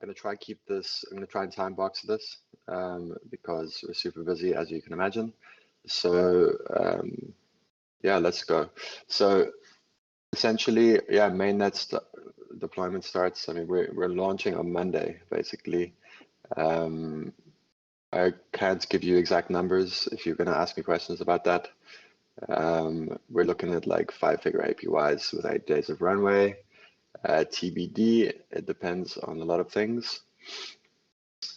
going to try keep this. I'm going to try and time box this because we're super busy, as you can imagine. So yeah, let's go. So essentially, yeah, mainnet deployment starts. I mean, we're launching on Monday, basically. I can't give you exact numbers if you're going to ask me questions about that. We're looking at like 5-figure APYs with 8 days of runway. TBD, it depends on a lot of things.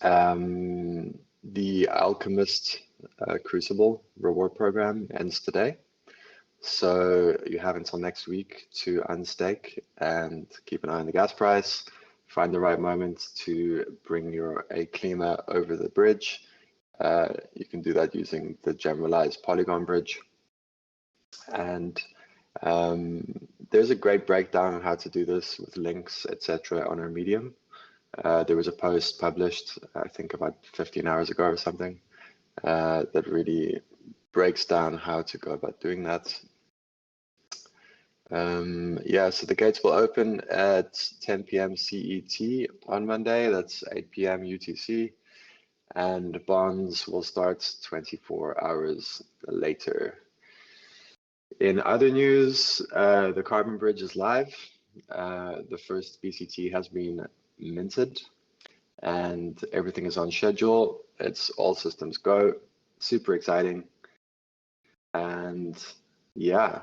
The Alchemist Crucible reward program ends today. So you have until next week to unstake and keep an eye on the gas price, find the right moment to bring your Klima over the bridge. You can do that using the generalized Polygon bridge. And there's a great breakdown on how to do this with links, etc. on our Medium. There was a post published, I think about 15 hours ago or something, that really breaks down how to go about doing that. Yeah, so the gates will open at 10 p.m. CET on Monday. That's 8 p.m. UTC. And bonds will start 24 hours later. In other news, the Carbon Bridge is live. The first BCT has been minted and everything is on schedule. It's all systems go. Super exciting. And yeah,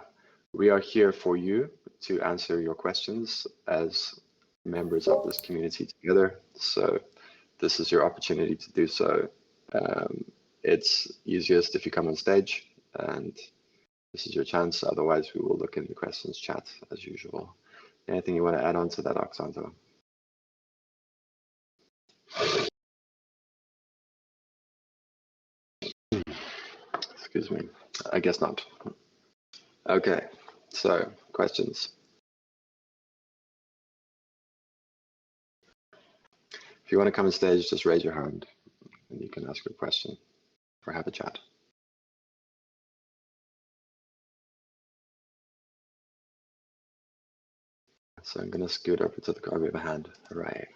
we are here for you to answer your questions as members of this community together. So this is your opportunity to do so. It's easiest if you come on stage, and this is your chance. Otherwise, we will look in the questions chat as usual. Anything you want to add on to that, Oxanto? Excuse me. I guess not. Okay, so questions. If you want to come on stage, just raise your hand and you can ask your question or have a chat. So I'm going to scoot over to the car. We have a hand. Hooray.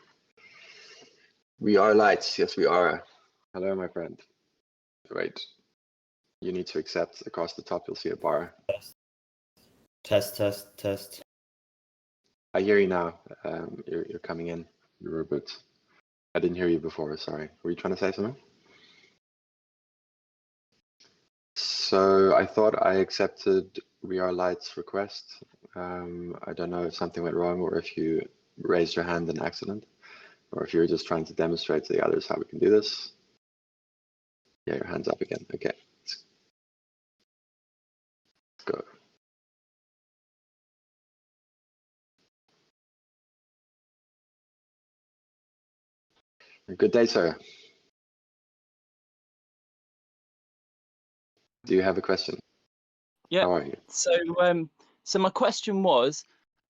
We are lights. Yes, we are. Hello, my friend. Wait. You need to accept. Across the top, you'll see a bar. Test. I hear you now. You're coming in. You're a bit. I didn't hear you before. Sorry. Were you trying to say something? So I thought I accepted We Are Light's request. I don't know if something went wrong or if you raised your hand in accident, or if you're just trying to demonstrate to the others how we can do this. Yeah, your hand's up again. Okay. Let's go. Good day, sir. Do you have a question? Yeah. How are you? So my question was,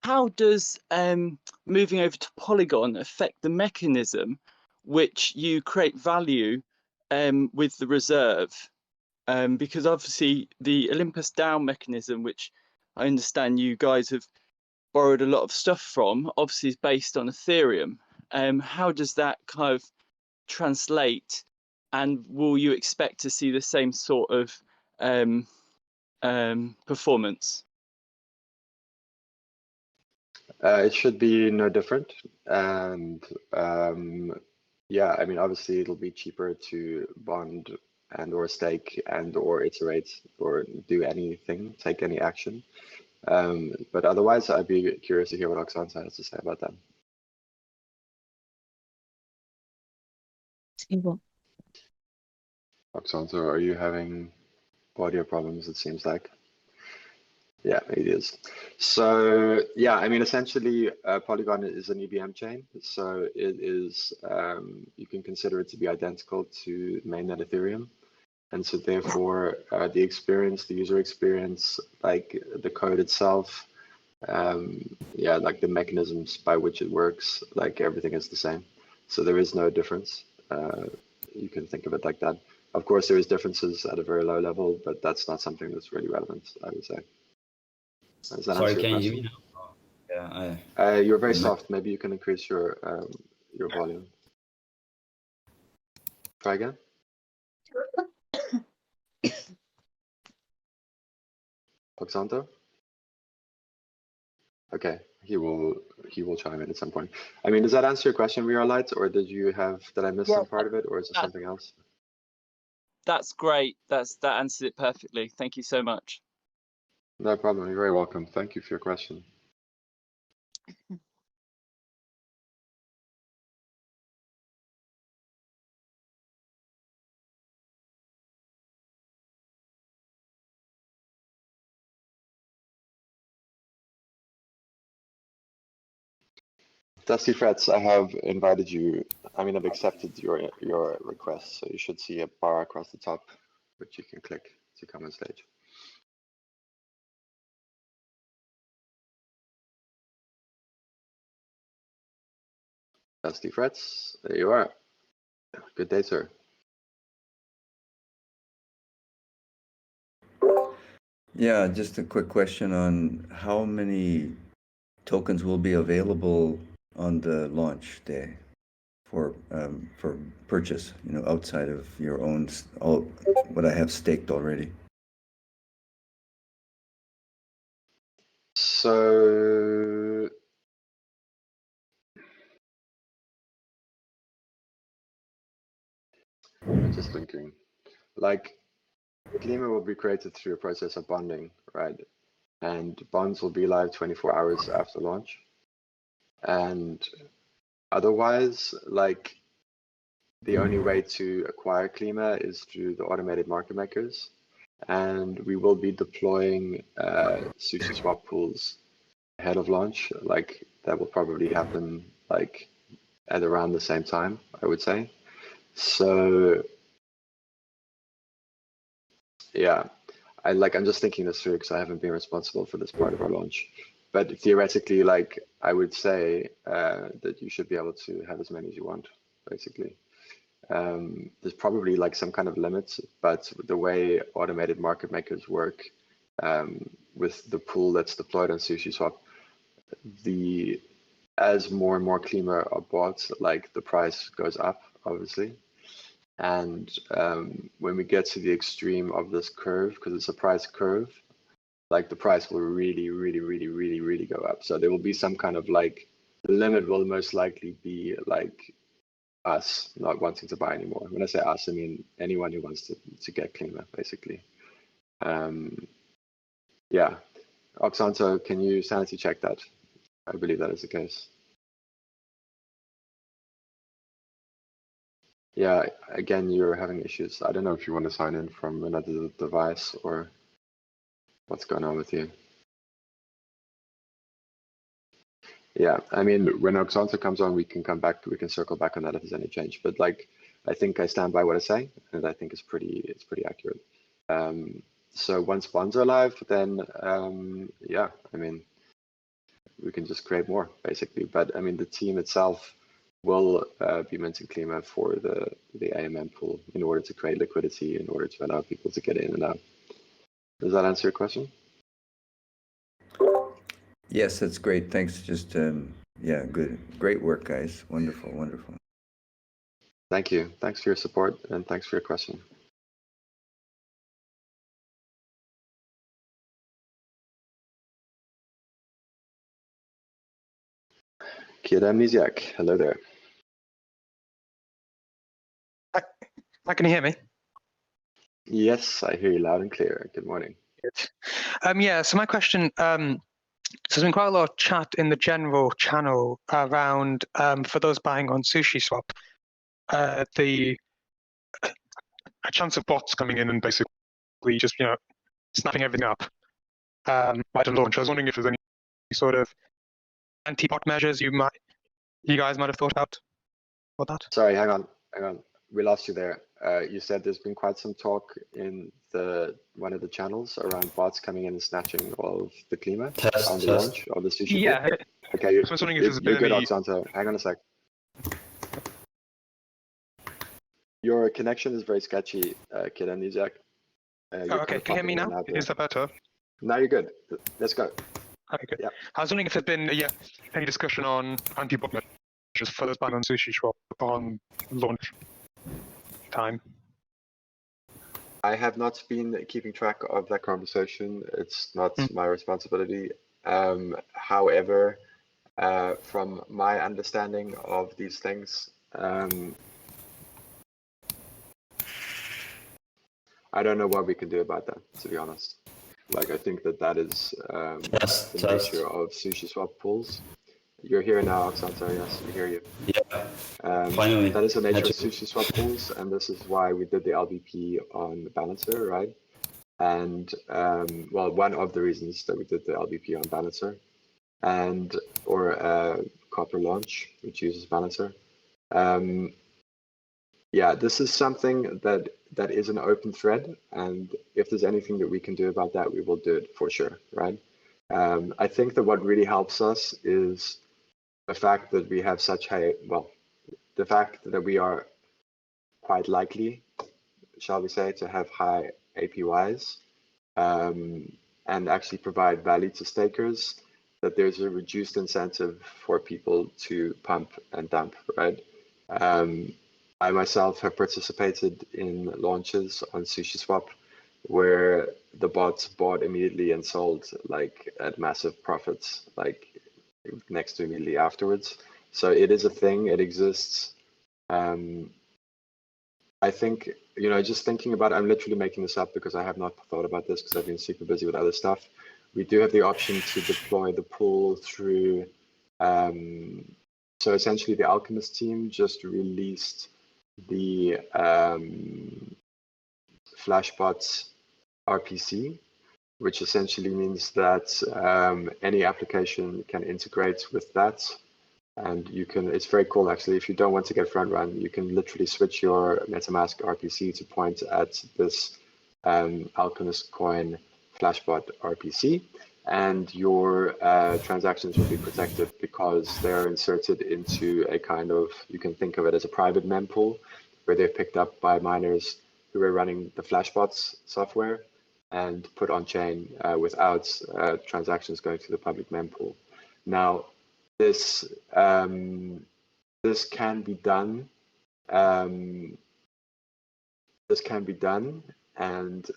how does moving over to Polygon affect the mechanism which you create value with the reserve? Because obviously the Olympus DAO mechanism, which I understand you guys have borrowed a lot of stuff from, obviously is based on Ethereum. How does that kind of translate, and will you expect to see the same sort of performance? It should be no different. And yeah, I mean, obviously it'll be cheaper to bond and or stake and or iterate or do anything, take any action. But otherwise, I'd be curious to hear what Oxanto has to say about that. Oxanto, are you having audio problems? It seems like. Yeah, it is. So yeah, I mean, essentially, Polygon is an EVM chain. So it is, you can consider it to be identical to mainnet Ethereum. And so therefore, the experience, the user experience, like the code itself, yeah, like the mechanisms by which it works, like everything is the same. So there is no difference. You can think of it like that. Of course, there is differences at a very low level, but that's not something that's really relevant, I would say. Sorry, can you hear me now? Yeah, you're very soft. Maybe you can increase your your volume. Try again. Oxanto? Okay, he will chime in at some point. I mean, does that answer your question, Light, or did I miss some part of it, or is there something else? That's great. That answers it perfectly. Thank you so much. No problem. You're very welcome. Thank you for your question. Dusty Frets, I have invited you. I mean, I've accepted your request, so you should see a bar across the top, which you can click to come on stage. Dusty Frets, there you are. Good day, sir. Yeah, just a quick question on how many tokens will be available on the launch day for purchase, outside of your own, what I have staked already. So I'm just thinking, like, Klima will be created through a process of bonding, right? And bonds will be live 24 hours after launch. And otherwise, like, the only way to acquire Klima is through the automated market makers. And we will be deploying sushi swap pools ahead of launch. Like, that will probably happen like at around the same time, I would say. So yeah, I'm just thinking this through because I haven't been responsible for this part of our launch. But theoretically, like, I would say that you should be able to have as many as you want, basically. There's probably like some kind of limits, but the way automated market makers work with the pool that's deployed on SushiSwap, as more and more Klima are bought, like, the price goes up, obviously. And when we get to the extreme of this curve, because it's a price curve, like, the price will really, really, really, really, really go up. So there will be some kind of, like, the limit will most likely be like us not wanting to buy anymore. When I say us, I mean anyone who wants to get Klima, basically. Yeah, Oxanto, can you sanity check that? I believe that is the case. Yeah, again, you're having issues. I don't know if you want to sign in from another device or what's going on with you. Yeah, I mean, when Oxanto comes on, we can come back, we can circle back on that if there's any change. But, like, I think I stand by what I say, and I think it's pretty accurate. So once bonds are live, then yeah, I mean, we can just create more, basically. But I mean, the team itself will be minting Klima for the AMM pool in order to create liquidity, in order to allow people to get in and out. Does that answer your question? Yes, that's great. Thanks. Just yeah, good, great work, guys. Wonderful, wonderful. Thank you. Thanks for your support and thanks for your question. Kid Amnesiac, hello there. Hi, can you hear me? Yes, I hear you loud and clear. Good morning. Good. Yeah, so my question, so there's been quite a lot of chat in the general channel around, for those buying on SushiSwap, the a chance of bots coming in and basically just, snapping everything up right at launch. I was wondering if there's any sort of anti-bot measures you guys might have thought about that. Sorry, hang on. We lost you there. You said there's been quite some talk in one of the channels around bots coming in and snatching all of the Klima on the launch of the sushi. Yeah. Pool. Okay, you're good, any... Oxanto. Hang on a sec. Your connection is very sketchy, Kid Amnesiac. Okay, can you hear me now? Is that better? Now you're good. Let's go. Okay, good. Yeah. I was wondering if there's been any discussion on anti-bot measures. just for those buying on Sushi Swap on launch time? I have not been keeping track of that conversation. It's not my responsibility. However, from my understanding of these things, I don't know what we can do about that, to be honest. Like, I think that is the nature of Sushi Swap pools. You're here now, Oxanto, yes, we hear you. Yeah, finally. That is the nature of Sushi Swap pools, and this is why we did the LBP on Balancer, right? And, well, one of the reasons that we did the LBP on Balancer, and, or Copper Launch, which uses Balancer. Yeah, this is something that is an open thread, and if there's anything that we can do about that, we will do it for sure, right? I think that what really helps us is the fact that we have such high, well, the fact that we are quite likely, shall we say, to have high APYs and actually provide value to stakers, that there's a reduced incentive for people to pump and dump, right? I myself have participated in launches on SushiSwap where the bots bought immediately and sold like at massive profits, like next to immediately afterwards. So it is a thing, it exists. I think, you know, just thinking about it, I'm literally making this up because I have not thought about this because I've been super busy with other stuff. We do have the option to deploy the pool through, so essentially the Alchemist team just released the Flashbots RPC, which essentially means that any application can integrate with that. And you can, it's very cool actually, if you don't want to get front run, you can literally switch your MetaMask RPC to point at this Alchemist coin Flashbot RPC, and your transactions will be protected because they're inserted into a kind of, you can think of it as a private mempool where they're picked up by miners who are running the Flashbots software and put on chain without transactions going to the public mempool. Now, this can be done. This can be done, and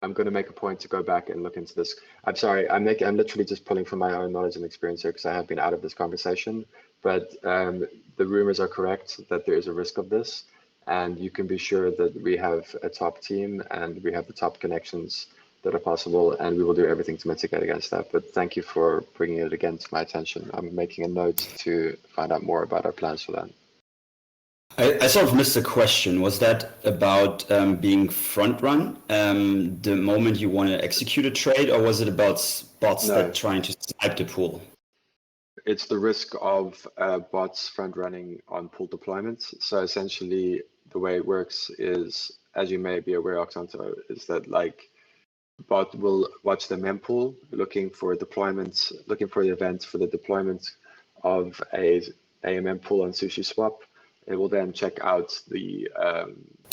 I'm going to make a point to go back and look into this. I'm sorry, I'm literally just pulling from my own knowledge and experience here because I have been out of this conversation. But the rumors are correct that there is a risk of this, and you can be sure that we have a top team and we have the top connections that are possible, and we will do everything to mitigate against that. But thank you for bringing it again to my attention. I'm making a note to find out more about our plans for that. I sort of missed the question. Was that about being front run the moment you want to execute a trade, or was it about bots that are trying to snipe the pool? It's the risk of bots front running on pool deployments. So essentially, the way it works is, as you may be aware, Oxanto, is that like bot will watch the mempool looking for deployments, looking for the event for the deployment of a mempool on SushiSwap. It will then check out the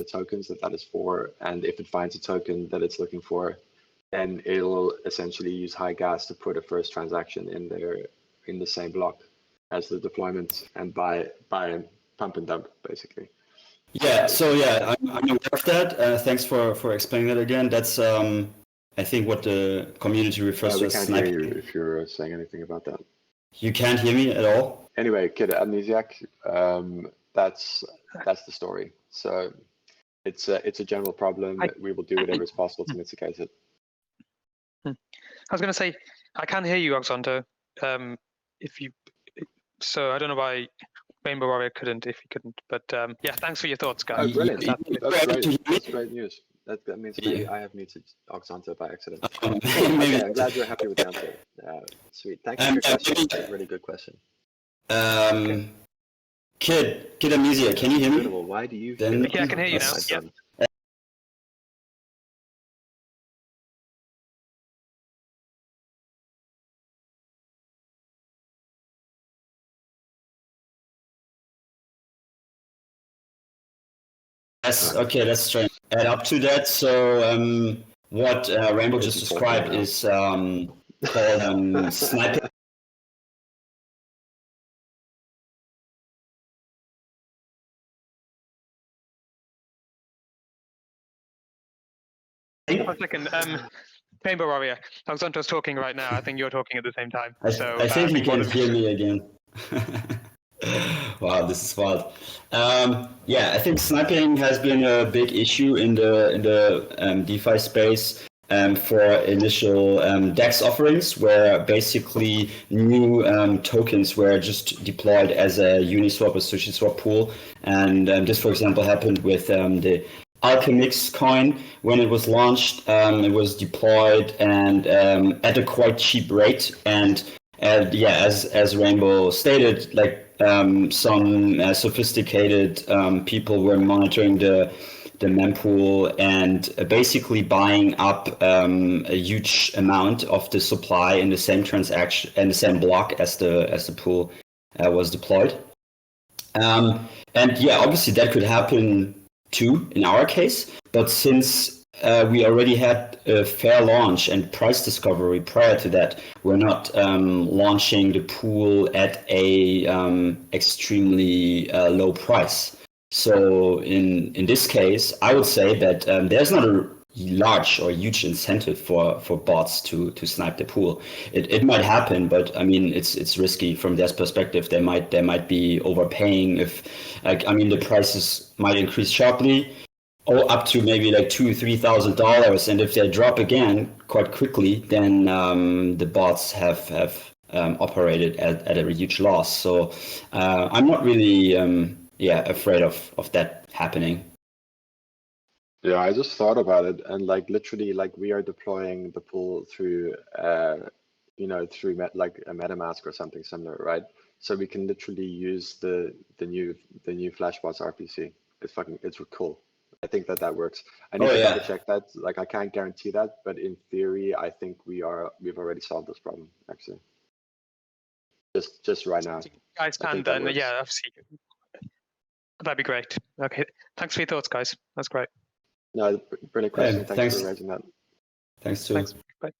tokens that is for, and if it finds a token that it's looking for, then it'll essentially use high gas to put a first transaction in there in the same block as the deployment and buy and pump and dump basically. Yeah. So yeah, I'm aware of that. Thanks for explaining that again. That's I think what the community refers to as sniping. We can't hear you if you're saying anything about that. You can't hear me at all? Anyway, Kid Amnesiac, that's the story. So it's a general problem. We will do whatever is possible to mitigate it. I was going to say, I can hear you, Oxanto. So I don't know why Rainbow Warrior couldn't, if he couldn't. But yeah, thanks for your thoughts, guys. Oh, brilliant. That's great news. That means maybe I have muted Oxanto by accident. Okay, I'm glad you're happy with the answer. Sweet. Thank you for your question. That's a really good question. Kid Amnesia, can you hear me? Why do you? Yeah, I can hear you now. Yeah. Okay, let's try and add up to that. So what Rainbow just described is called sniping. 1 second. Chamber Warrior, Alexandro's talking right now. I think you're talking at the same time. So I think he one can of- hear me again. Wow, this is wild. Yeah, I think sniping has been a big issue in the DeFi space for initial DEX offerings, where basically new tokens were just deployed as a Uniswap or SushiSwap pool, and this, for example, happened with the Alchemix coin. When it was launched, it was deployed and at a quite cheap rate. And yeah, as Rainbow stated, like some sophisticated people were monitoring the mempool and basically buying up a huge amount of the supply in the same transaction and the same block as the pool was deployed. And yeah, obviously that could happen too in our case, but since we already had a fair launch and price discovery prior to that, we're not launching the pool at a extremely low price. So in this case, I would say that there's not a large or huge incentive for bots to snipe the pool. It might happen, but I mean it's risky from their perspective. They might be overpaying if, like, I mean, the prices might increase sharply, or up to maybe like $2,000-3,000, and if they drop again quite quickly, then the bots have operated at a huge loss. So I'm not really afraid of that happening. Yeah, I just thought about it, and like literally, like we are deploying the pool through, through like a MetaMask or something similar, right? So we can literally use the new Flashbots RPC. It's cool. I think that works. I need to double check that. Like I can't guarantee that, but in theory, I think we've already solved this problem actually. Just right now. Guys can then, yeah, obviously. That'd be great. Okay, thanks for your thoughts, guys. That's great. No, brilliant question. Thanks for raising that. Thanks too. Thanks. Bye.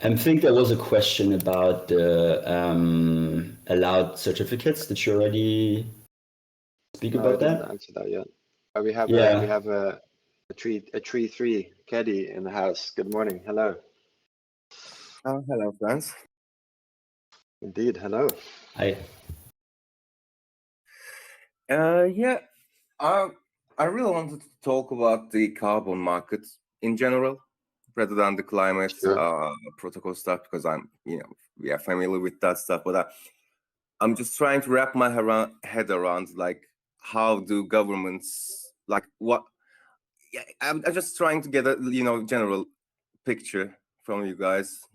I think there was a question about the allowed certificates. Did you already speak about that? I didn't answer that yet. We have a tree 3 caddy in the house. Good morning. Hello. Oh, hello, friends. Indeed. Hello. Hi. Yeah, I really wanted to talk about the carbon market in general, rather than the climate protocol stuff, because we are familiar with that stuff. But I'm just trying to wrap my head around like how do governments like what? Yeah, I'm just trying to get a general picture from you guys.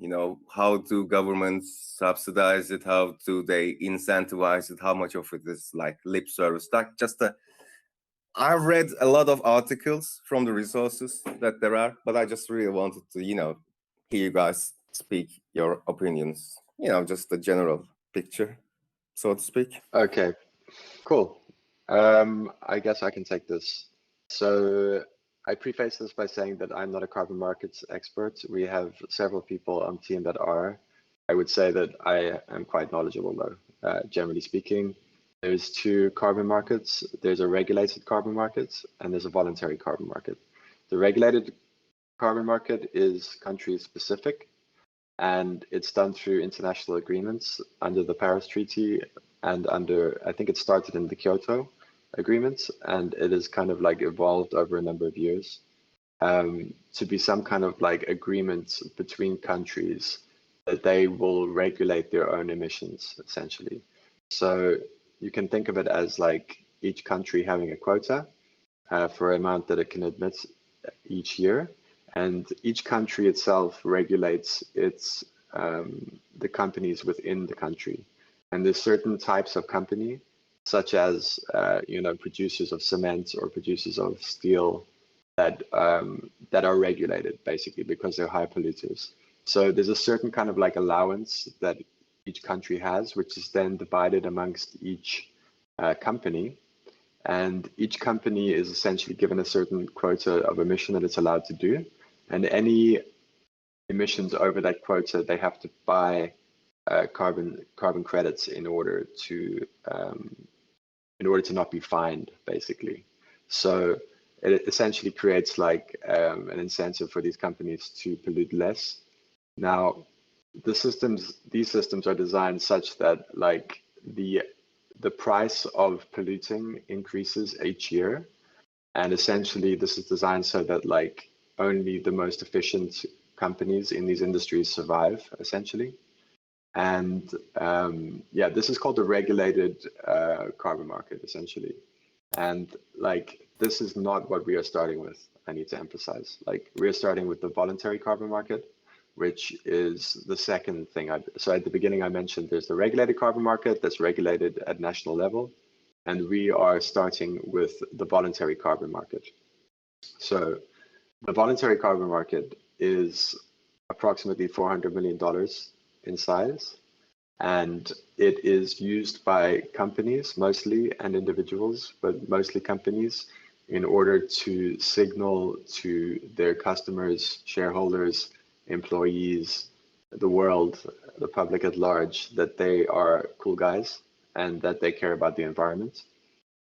How do governments subsidize it? How do they incentivize it? How much of it is like lip service? Like I've read a lot of articles from the resources that there are, but I just really wanted to, hear you guys speak your opinions. Just the general picture, so to speak. Okay, cool. I guess I can take this. So I preface this by saying that I'm not a carbon markets expert. We have several people on the team that are. I would say that I am quite knowledgeable though, generally speaking. There's 2 carbon markets. There's a regulated carbon market and there's a voluntary carbon market. The regulated carbon market is country specific and it's done through international agreements under the Paris Treaty and I think it started in the Kyoto agreements, and it is kind of like evolved over a number of years to be some kind of like agreement between countries that they will regulate their own emissions essentially. So you can think of it as like each country having a quota for an amount that it can emit each year, and each country itself regulates its the companies within the country. And there's certain types of company, such as producers of cement or producers of steel, that are regulated basically because they're high polluters. So there's a certain kind of like allowance that each country has, which is then divided amongst each company, and each company is essentially given a certain quota of emission that it's allowed to do, and any emissions over that quota they have to buy carbon credits in order to not be fined basically. So it essentially creates like an incentive for these companies to pollute less. Now, these systems are designed such that like the price of polluting increases each year, and essentially this is designed so that like only the most efficient companies in these industries survive, essentially. And yeah, this is called the regulated carbon market, essentially. And like, this is not what we are starting with, I need to emphasize. Like, we are starting with the voluntary carbon market, which is the second thing. So at the beginning, I mentioned there's the regulated carbon market that's regulated at national level. And we are starting with the voluntary carbon market. So the voluntary carbon market is approximately $400 million in size. And it is used by companies mostly and individuals, but mostly companies, in order to signal to their customers, shareholders, employees, the world, the public at large, that they are cool guys and that they care about the environment.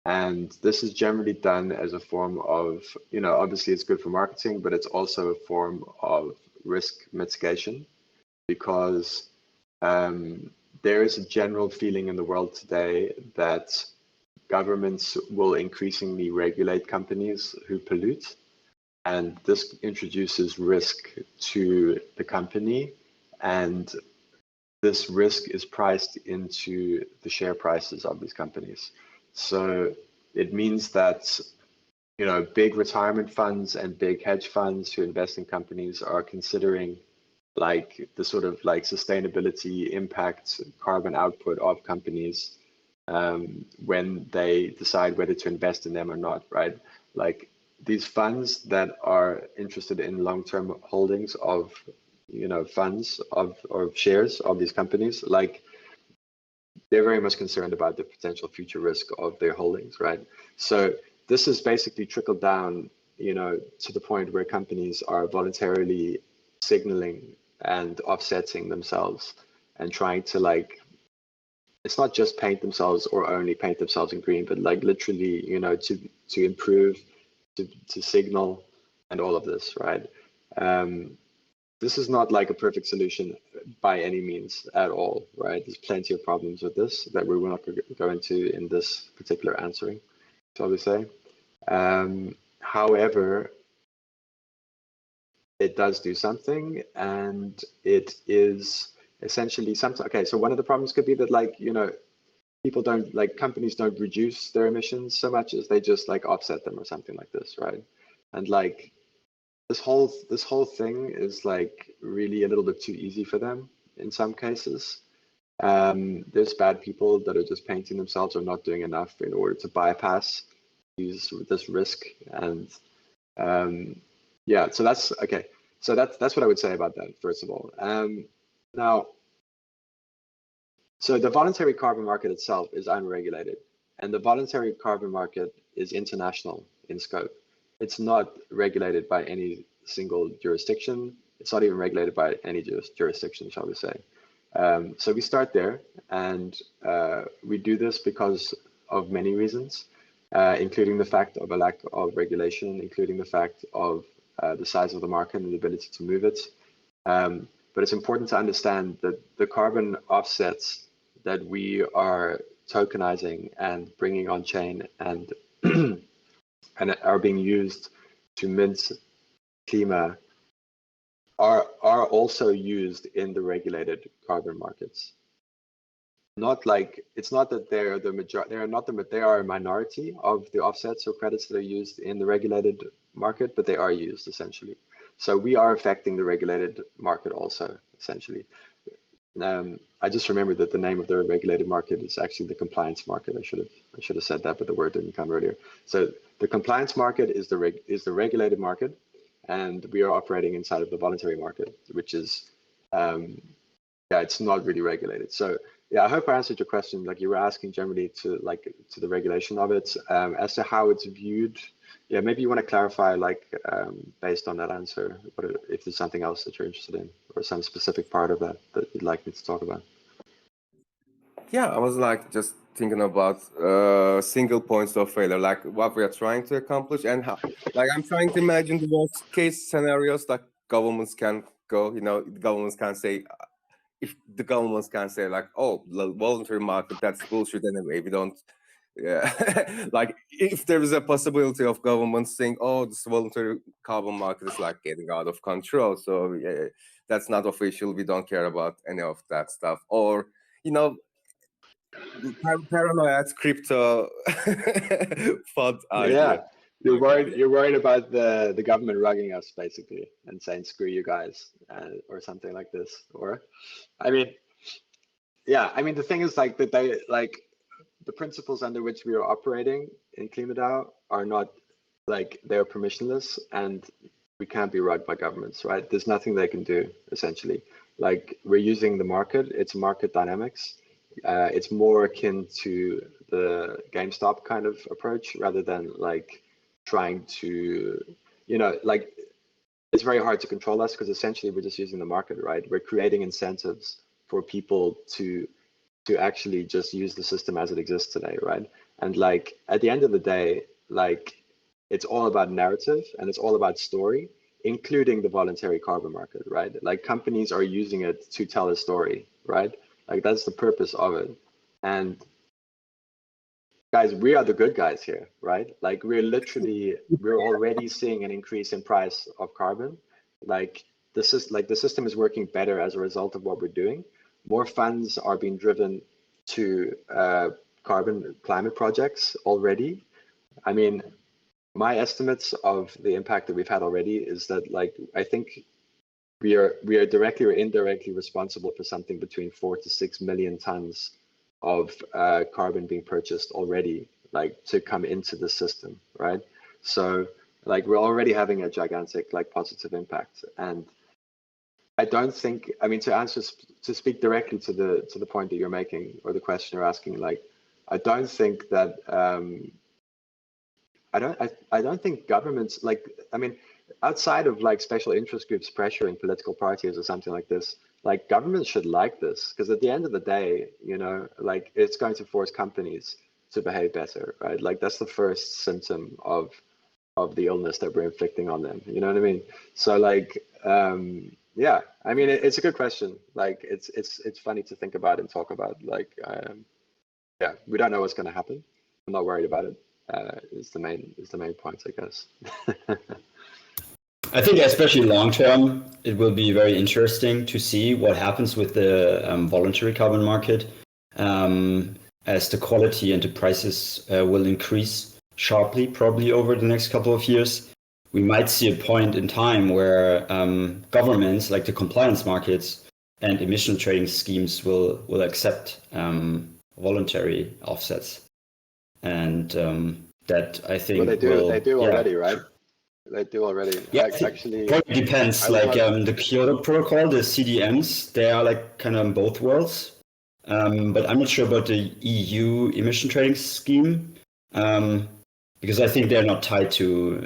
And this is generally done as a form of, you know, obviously it's good for marketing, but it's also a form of risk mitigation, because there is a general feeling in the world today that governments will increasingly regulate companies who pollute, and this introduces risk to the company, and this risk is priced into the share prices of these companies. So it means that, you know, big retirement funds and big hedge funds who invest in companies are considering like the sort of like sustainability impact, carbon output of companies when they decide whether to invest in them or not, right? Like these funds that are interested in long-term holdings of, you know, funds of or shares of these companies, like they're very much concerned about the potential future risk of their holdings, right? So this is basically trickled down, you know, to the point where companies are voluntarily signaling and offsetting themselves and trying to like, it's not just paint themselves or only paint themselves in green, but like literally, you know, to improve, to signal and all of this, right? This is not like a perfect solution by any means at all, right? There's plenty of problems with this that we will not go into in this particular answering, shall we say. However, it does do something, and it is essentially something. Okay, so one of the problems could be that, like, you know, people don't, like, companies don't reduce their emissions so much as they just like offset them or something like this, right? And like this whole thing is like really a little bit too easy for them in some cases. There's bad people that are just painting themselves or not doing enough in order to bypass this risk. And yeah, so that's okay. So that's what I would say about that, first of all. Now, so the voluntary carbon market itself is unregulated, and the voluntary carbon market is international in scope. It's not regulated by any single jurisdiction. It's not even regulated by any jurisdiction, shall we say. So we start there, and we do this because of many reasons, including the fact of a lack of regulation, including the fact of the size of the market and the ability to move it. But it's important to understand that the carbon offsets that we are tokenizing and bringing on chain and and are being used to mint Klima are also used in the regulated carbon markets. Not like, it's not that they're the majority, they are a minority of the offsets or credits that are used in the regulated market, but they are used essentially. So we are affecting the regulated market also, essentially. I just remembered that the name of the regulated market is actually the compliance market. I should have said that, but the word didn't come earlier. So the compliance market is the regulated market, and we are operating inside of the voluntary market, which is yeah, it's not really regulated. So yeah, I hope I answered your question. Like, you were asking generally to the regulation of it. As to how it's viewed, yeah, maybe you want to clarify, like, based on that answer, if there's something else that you're interested in, or some specific part of that you'd like me to talk about. Yeah, I was like just thinking about single points of failure, like what we are trying to accomplish, and how. Like I'm trying to imagine the worst case scenarios. Like governments can go, governments can say, if the governments can say like, oh, the voluntary market, that's bullshit anyway. We don't. Yeah, like if there is a possibility of governments saying, oh, this voluntary carbon market is like getting out of control, so yeah, that's not official, we don't care about any of that stuff, or paranoid crypto fund idea. You're worried about the government rugging us basically and saying screw you guys, or something like this. Or I mean the thing is like that they like the principles under which we are operating in KlimaDAO are not like, they're permissionless and we can't be rugged by governments, right? There's nothing they can do essentially. Like we're using the market, it's market dynamics. It's more akin to the GameStop kind of approach rather than like trying to, like it's very hard to control us because essentially we're just using the market, right? We're creating incentives for people to actually just use the system as it exists today, right? And like at the end of the day, like it's all about narrative and it's all about story, including the voluntary carbon market, right? Like companies are using it to tell a story, right? Like that's the purpose of it. And guys, we are the good guys here, right? Like we're already seeing an increase in price of carbon. Like the system is working better as a result of what we're doing. More funds are being driven to climate projects already. I mean, my estimates of the impact that we've had already is that like I think we are directly or indirectly responsible for something between 4 to 6 million tons of carbon being purchased already, like to come into the system, right? So like we're already having a gigantic like positive impact. And I don't think, I mean, to speak directly to the point that you're making or the question you're asking, like I don't think that I don't think governments, like, I mean, outside of like special interest groups pressuring political parties or something like this, like governments should like this, because at the end of the day, like it's going to force companies to behave better, right? Like that's the first symptom of the illness that we're inflicting on them. You know what I mean? So like, yeah, I mean, it's a good question. Like it's funny to think about and talk about. Like, yeah, we don't know what's going to happen. I'm not worried about it. Is the main point, I guess. I think especially long term, it will be very interesting to see what happens with the voluntary carbon market as the quality and the prices will increase sharply, probably over the next couple of years. We might see a point in time where governments, like the compliance markets and emission trading schemes, will accept voluntary offsets. And that I think they do already, right? They do already. Yeah, actually, it depends. Like the Kyoto Protocol, the CDMs, they are like kind of in both worlds. But I'm not sure about the EU emission trading scheme. Because I think they're not tied to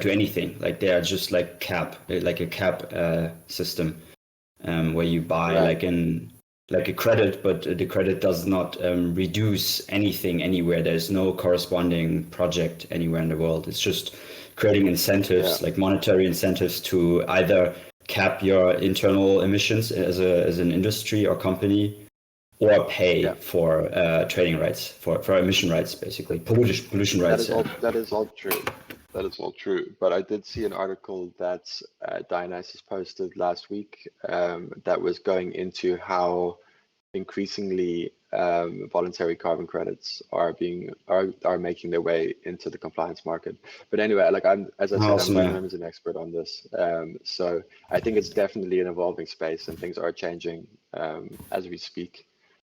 anything. Like they are just like a cap system, where you buy like a credit, but the credit does not reduce anything anywhere. There's no corresponding project anywhere in the world. It's just creating incentives, like monetary incentives, to either cap your internal emissions as an industry or company, or pay for trading rights, for emission rights, basically pollution rights. That is all true. That is all true. But I did see an article that Dionysus posted last week that was going into how increasingly voluntary carbon credits are making their way into the compliance market. But anyway, like I'm an expert on this. So I think it's definitely an evolving space and things are changing as we speak.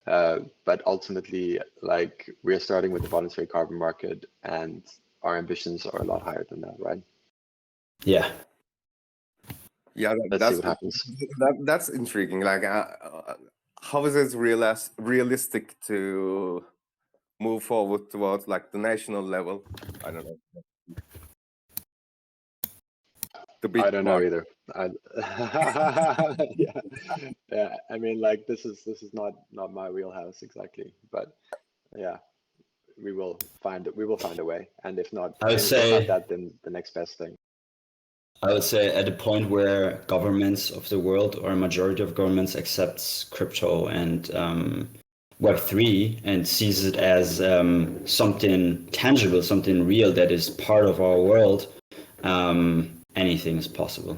But ultimately, like we're starting with the voluntary carbon market, and our ambitions are a lot higher than that, right? Yeah. Yeah, Let's see what happens. That's intriguing. Like, how is it realistic to move forward towards like the national level? I don't know. I don't know either. Yeah. I mean, like this is not my wheelhouse exactly, but yeah, we will find a way. And if not, I would if say not that, then the next best thing. I would say at a point where governments of the world or a majority of governments accepts crypto and Web3 and sees it as something tangible, something real that is part of our world, anything is possible.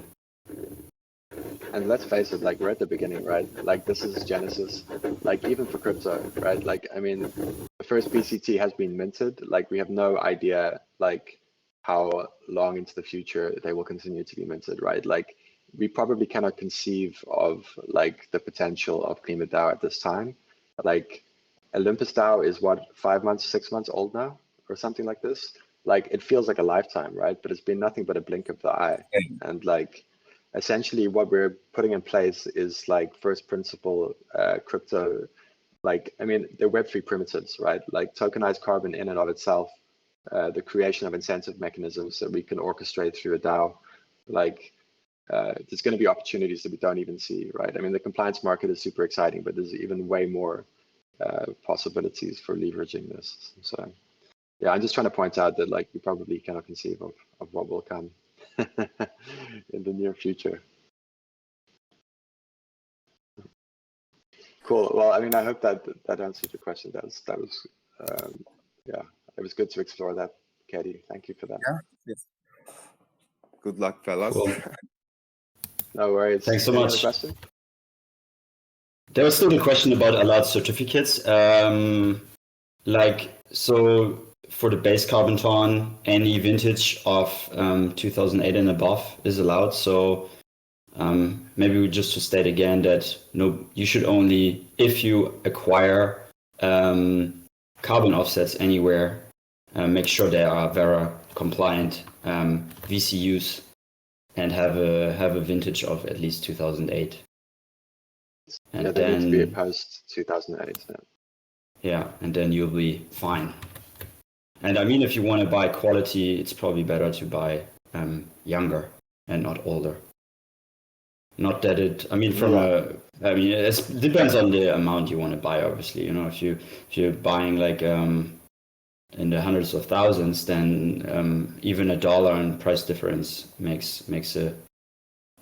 And let's face it, like we're at the beginning, right? Like this is Genesis, like even for crypto, right? Like, I mean, the first BCT has been minted. Like we have no idea, like how long into the future they will continue to be minted, right? Like we probably cannot conceive of like the potential of KlimaDAO at this time. Like Olympus DAO is what, 5 months, 6 months old now or something like this. Like it feels like a lifetime, right? But it's been nothing but a blink of the eye. And like, essentially what we're putting in place is like first principle crypto, like, I mean, they're Web3 primitives, right? Like tokenized carbon in and of itself, the creation of incentive mechanisms that we can orchestrate through a DAO. Like there's going to be opportunities that we don't even see, right? I mean, the compliance market is super exciting, but there's even way more possibilities for leveraging this. So yeah, I'm just trying to point out that like we probably cannot conceive of what will come in the near future. Cool. Well, I mean, I hope that answered your question. That was yeah, it was good to explore that, Katie. Thank you for that. Yeah. Yes. Good luck, fellas. Cool. No worries. Thanks so Any much. other question? There was still a question about allowed certificates. Like, so for the base carbon ton, any vintage of 2008 and above is allowed. So maybe we just to state again that no, you should only, if you acquire carbon offsets anywhere, make sure they are very compliant VCUs and have a vintage of at least 2008. And yeah, they need to be post 2008. Yeah. Yeah, and then you'll be fine. And I mean, if you want to buy quality, it's probably better to buy younger and not older. Not that it, I mean, I mean, it depends on the amount you want to buy, obviously. You know, if you're buying like in the hundreds of thousands, then even $1 in price difference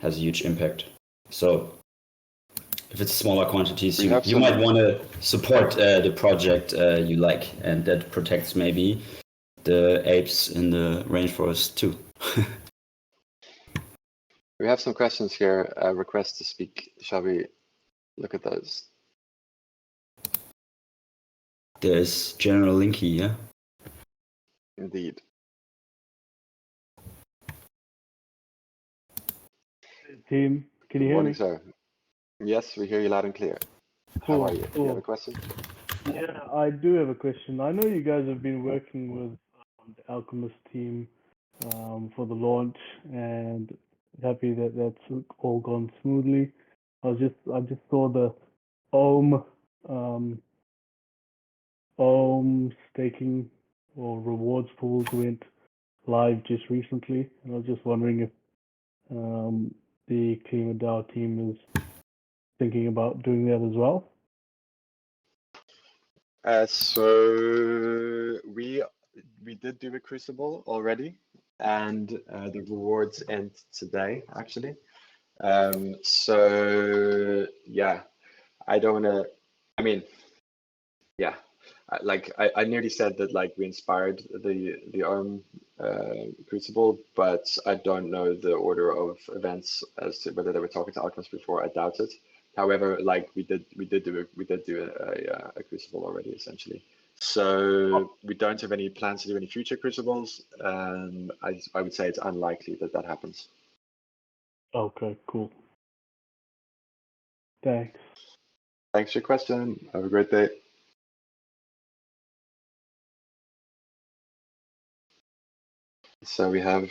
has a huge impact. So if it's smaller quantities, you might want to support the project you like, and that protects maybe the apes in the rainforest too. We have some questions here, requests to speak. Shall we look at those? There's General Linky, yeah? Indeed. Team, can you hear me? Sir. Yes, we hear you loud and clear. Cool, How are you? Do you have a question? Yeah, I do have a question. I know you guys have been working with the Alchemist team for the launch, and happy that that's all gone smoothly. I just saw the Ohm staking or rewards pools went live just recently, and I was just wondering if the KlimaDAO team is thinking about doing that as well. So we did do a Crucible already, and the rewards end today, actually. So yeah, I don't want to. I mean, yeah, I nearly said that like we inspired the ARM Crucible, but I don't know the order of events as to whether they were talking to Alchemist before. I doubt it. However, like we did do a Crucible already, essentially. So we don't have any plans to do any future Crucibles. I would say it's unlikely that happens. Okay, cool. Thanks. Thanks for your question. Have a great day. So we have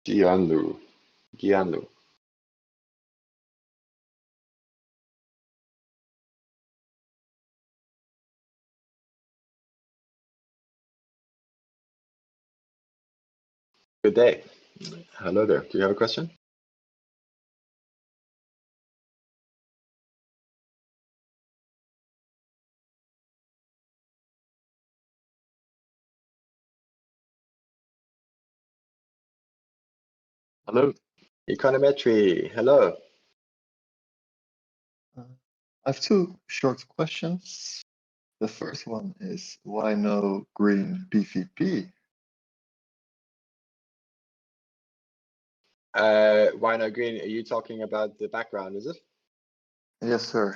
Gianlu. Good day. Hello there. Do you have a question? Hello. Econometry. Hello. I have two short questions. The first one is, why no green PvP? Why no green? Are you talking about the background, is it? Yes, sir.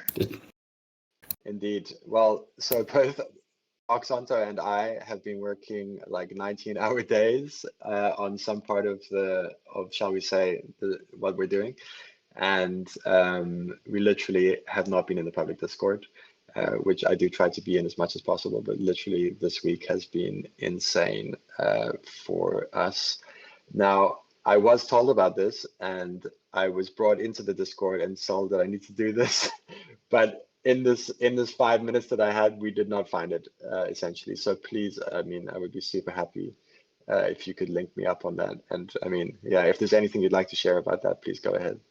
Indeed. Well, so both Oxanto and I have been working like 19-hour days on some part of shall we say, what we're doing. And we literally have not been in the public Discord, which I do try to be in as much as possible, but literally this week has been insane for us. Now, I was told about this and I was brought into the Discord and told that I need to do this, but in this 5 minutes that I had, we did not find it essentially. So please, I mean, I would be super happy if you could link me up on that. And I mean, yeah, if there's anything you'd like to share about that, please go ahead.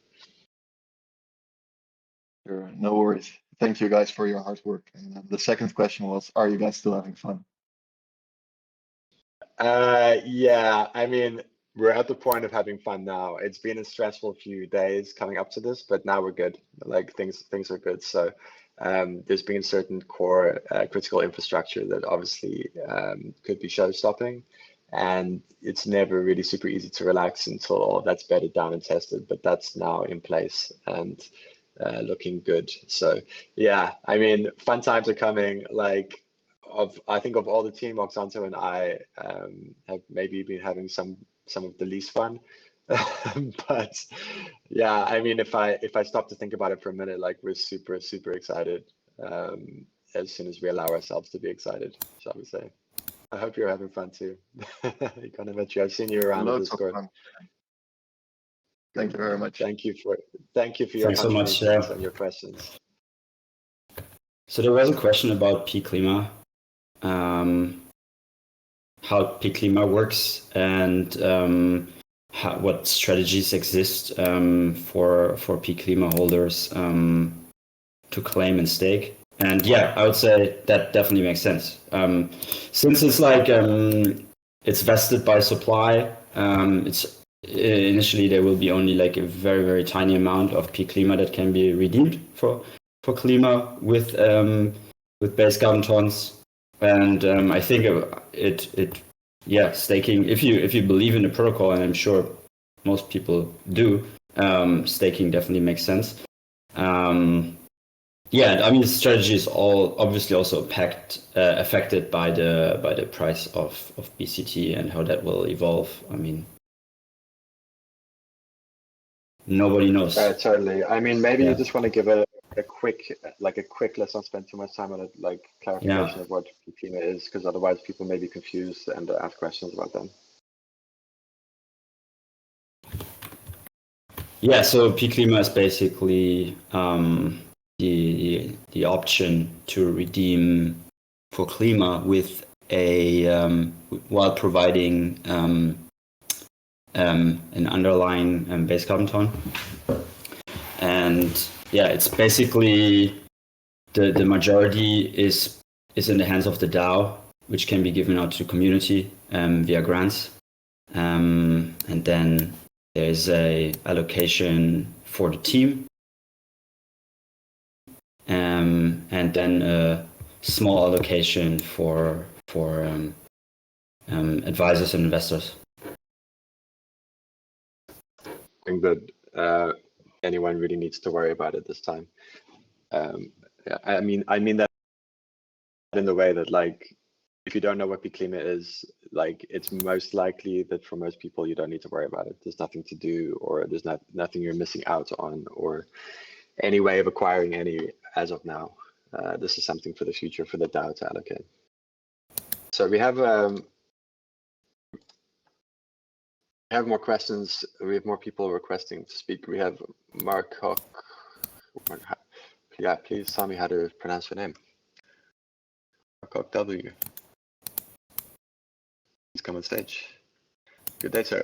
Sure, no worries. Thank you guys for your hard work. And the second question was, are you guys still having fun? Yeah, I mean, we're at the point of having fun now. It's been a stressful few days coming up to this, but now we're good. Like things are good. So there's been certain core critical infrastructure that obviously could be show-stopping, and it's never really super easy to relax until all that's bedded down and tested. But that's now in place and looking good. So yeah, I mean, fun times are coming. Like, I think of all the team, Oxanto and I have maybe been having some of the least fun. But yeah, I mean, if I stop to think about it for a minute, like we're super excited as soon as we allow ourselves to be excited, shall we say. I hope you're having fun too. Econometry, I've seen you around the Discord. Thank you very much. Thank you for your Thanks so much, contributions and your questions. So there was a question about pKlima, how pKlima works, and what strategies exist for pKlima holders to claim and stake. And yeah, I would say that definitely makes sense. Since it's like it's vested by supply, it's initially there will be only like a very tiny amount of pKlima that can be redeemed for Klima with base carbon tons. And I think yeah, staking, if you believe in the protocol, and I'm sure most people do, staking definitely makes sense. Yeah, I mean, the strategy is all obviously also affected by the price of BCT and how that will evolve. I mean, nobody knows. Totally. I mean, maybe you just want to give a quick, let's not spend too much time on it, like clarification of what pKlima is, because otherwise people may be confused and ask questions about them. Yeah, so pKlima is basically the option to redeem for Klima with while providing an underlying base carbon ton. And yeah, it's basically the majority is in the hands of the DAO, which can be given out to community via grants, and then there's a allocation for the team, and then a small allocation for advisors and investors. I think that anyone really needs to worry about it this time. Yeah, I mean that in the way that, like, if you don't know what pKlima is, like, it's most likely that for most people you don't need to worry about it. There's nothing to do, or there's nothing you're missing out on, or any way of acquiring any as of now. This is something for the future for the DAO to allocate. So we have more questions. We have more people requesting to speak. We have Mark Hock. Yeah, please tell me how to pronounce your name. Mark Hock W. Please come on stage. Good day, sir.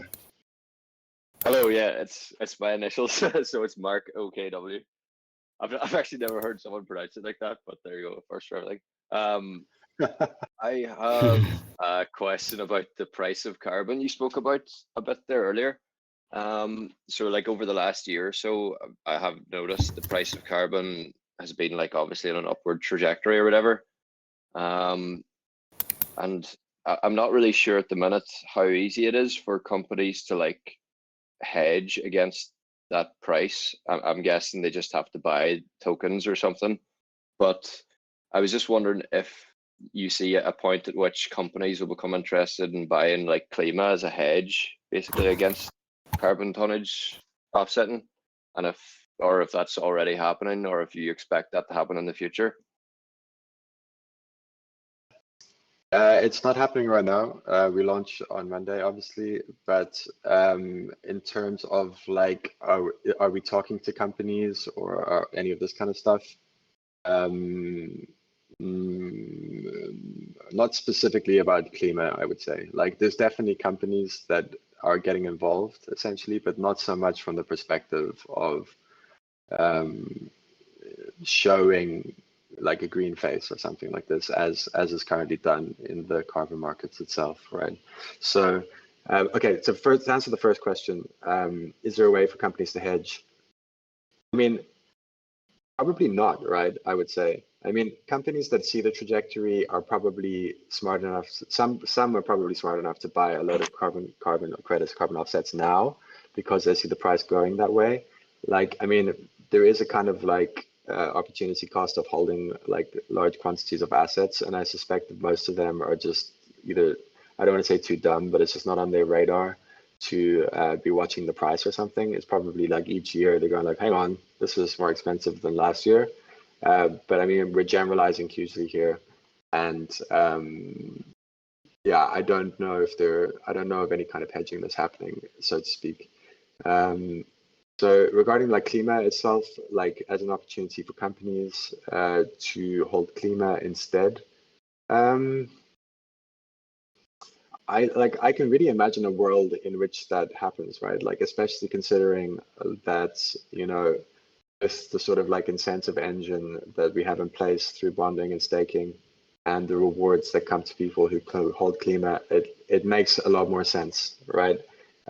Hello, yeah, it's my initials, so it's Mark OKW. I've actually never heard someone pronounce it like that, but there you go, first for everything. I have a question about the price of carbon you spoke about a bit there earlier. So like over the last year or so, I have noticed the price of carbon has been like obviously on an upward trajectory or whatever. And I'm not really sure at the minute how easy it is for companies to like hedge against that price. I'm guessing they just have to buy tokens or something. But I was just wondering if you see a point at which companies will become interested in buying like Klima as a hedge, basically against carbon tonnage offsetting, and if that's already happening, or if you expect that to happen in the future. It's not happening right now. We launch on Monday, obviously, but in terms of like, are we talking to companies or any of this kind of stuff? Not specifically about Klima, I would say. Like, there's definitely companies that are getting involved, essentially, but not so much from the perspective of showing like a green face or something like this, as is currently done in the carbon markets itself, right? So, okay, so first, to answer the first question, is there a way for companies to hedge? I mean, probably not, right? I would say. I mean, companies that see the trajectory are probably smart enough. Some are probably smart enough to buy a load of carbon credits, carbon offsets now, because they see the price going that way. Like, I mean, there is a kind of like opportunity cost of holding like large quantities of assets, and I suspect that most of them are just either, I don't want to say too dumb, but it's just not on their radar to be watching the price or something. It's probably like each year they're going like, hang on, this is more expensive than last year. But I mean, we're generalizing hugely here, and yeah, I don't know of any kind of hedging that's happening, so to speak. So regarding like Klima itself, like as an opportunity for companies to hold Klima instead, I can really imagine a world in which that happens, right? Like, especially considering that, you know, with the sort of like incentive engine that we have in place through bonding and staking and the rewards that come to people who hold Klima, it makes a lot more sense, right?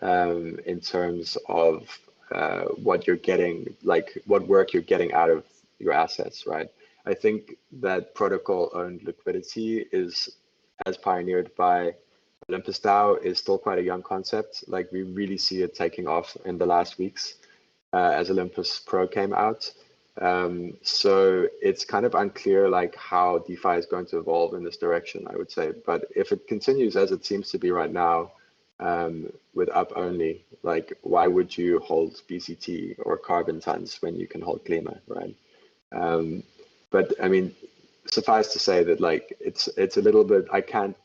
In terms of what you're getting, like what work you're getting out of your assets, right? I think that protocol-owned liquidity is, as pioneered by Olympus DAO, is still quite a young concept. Like, we really see it taking off in the last weeks as Olympus Pro came out. So it's kind of unclear like how DeFi is going to evolve in this direction, I would say. But if it continues as it seems to be right now, with up only, like, why would you hold BCT or carbon tons when you can hold Klima, right? But I mean, suffice to say that like it's a little bit, I can't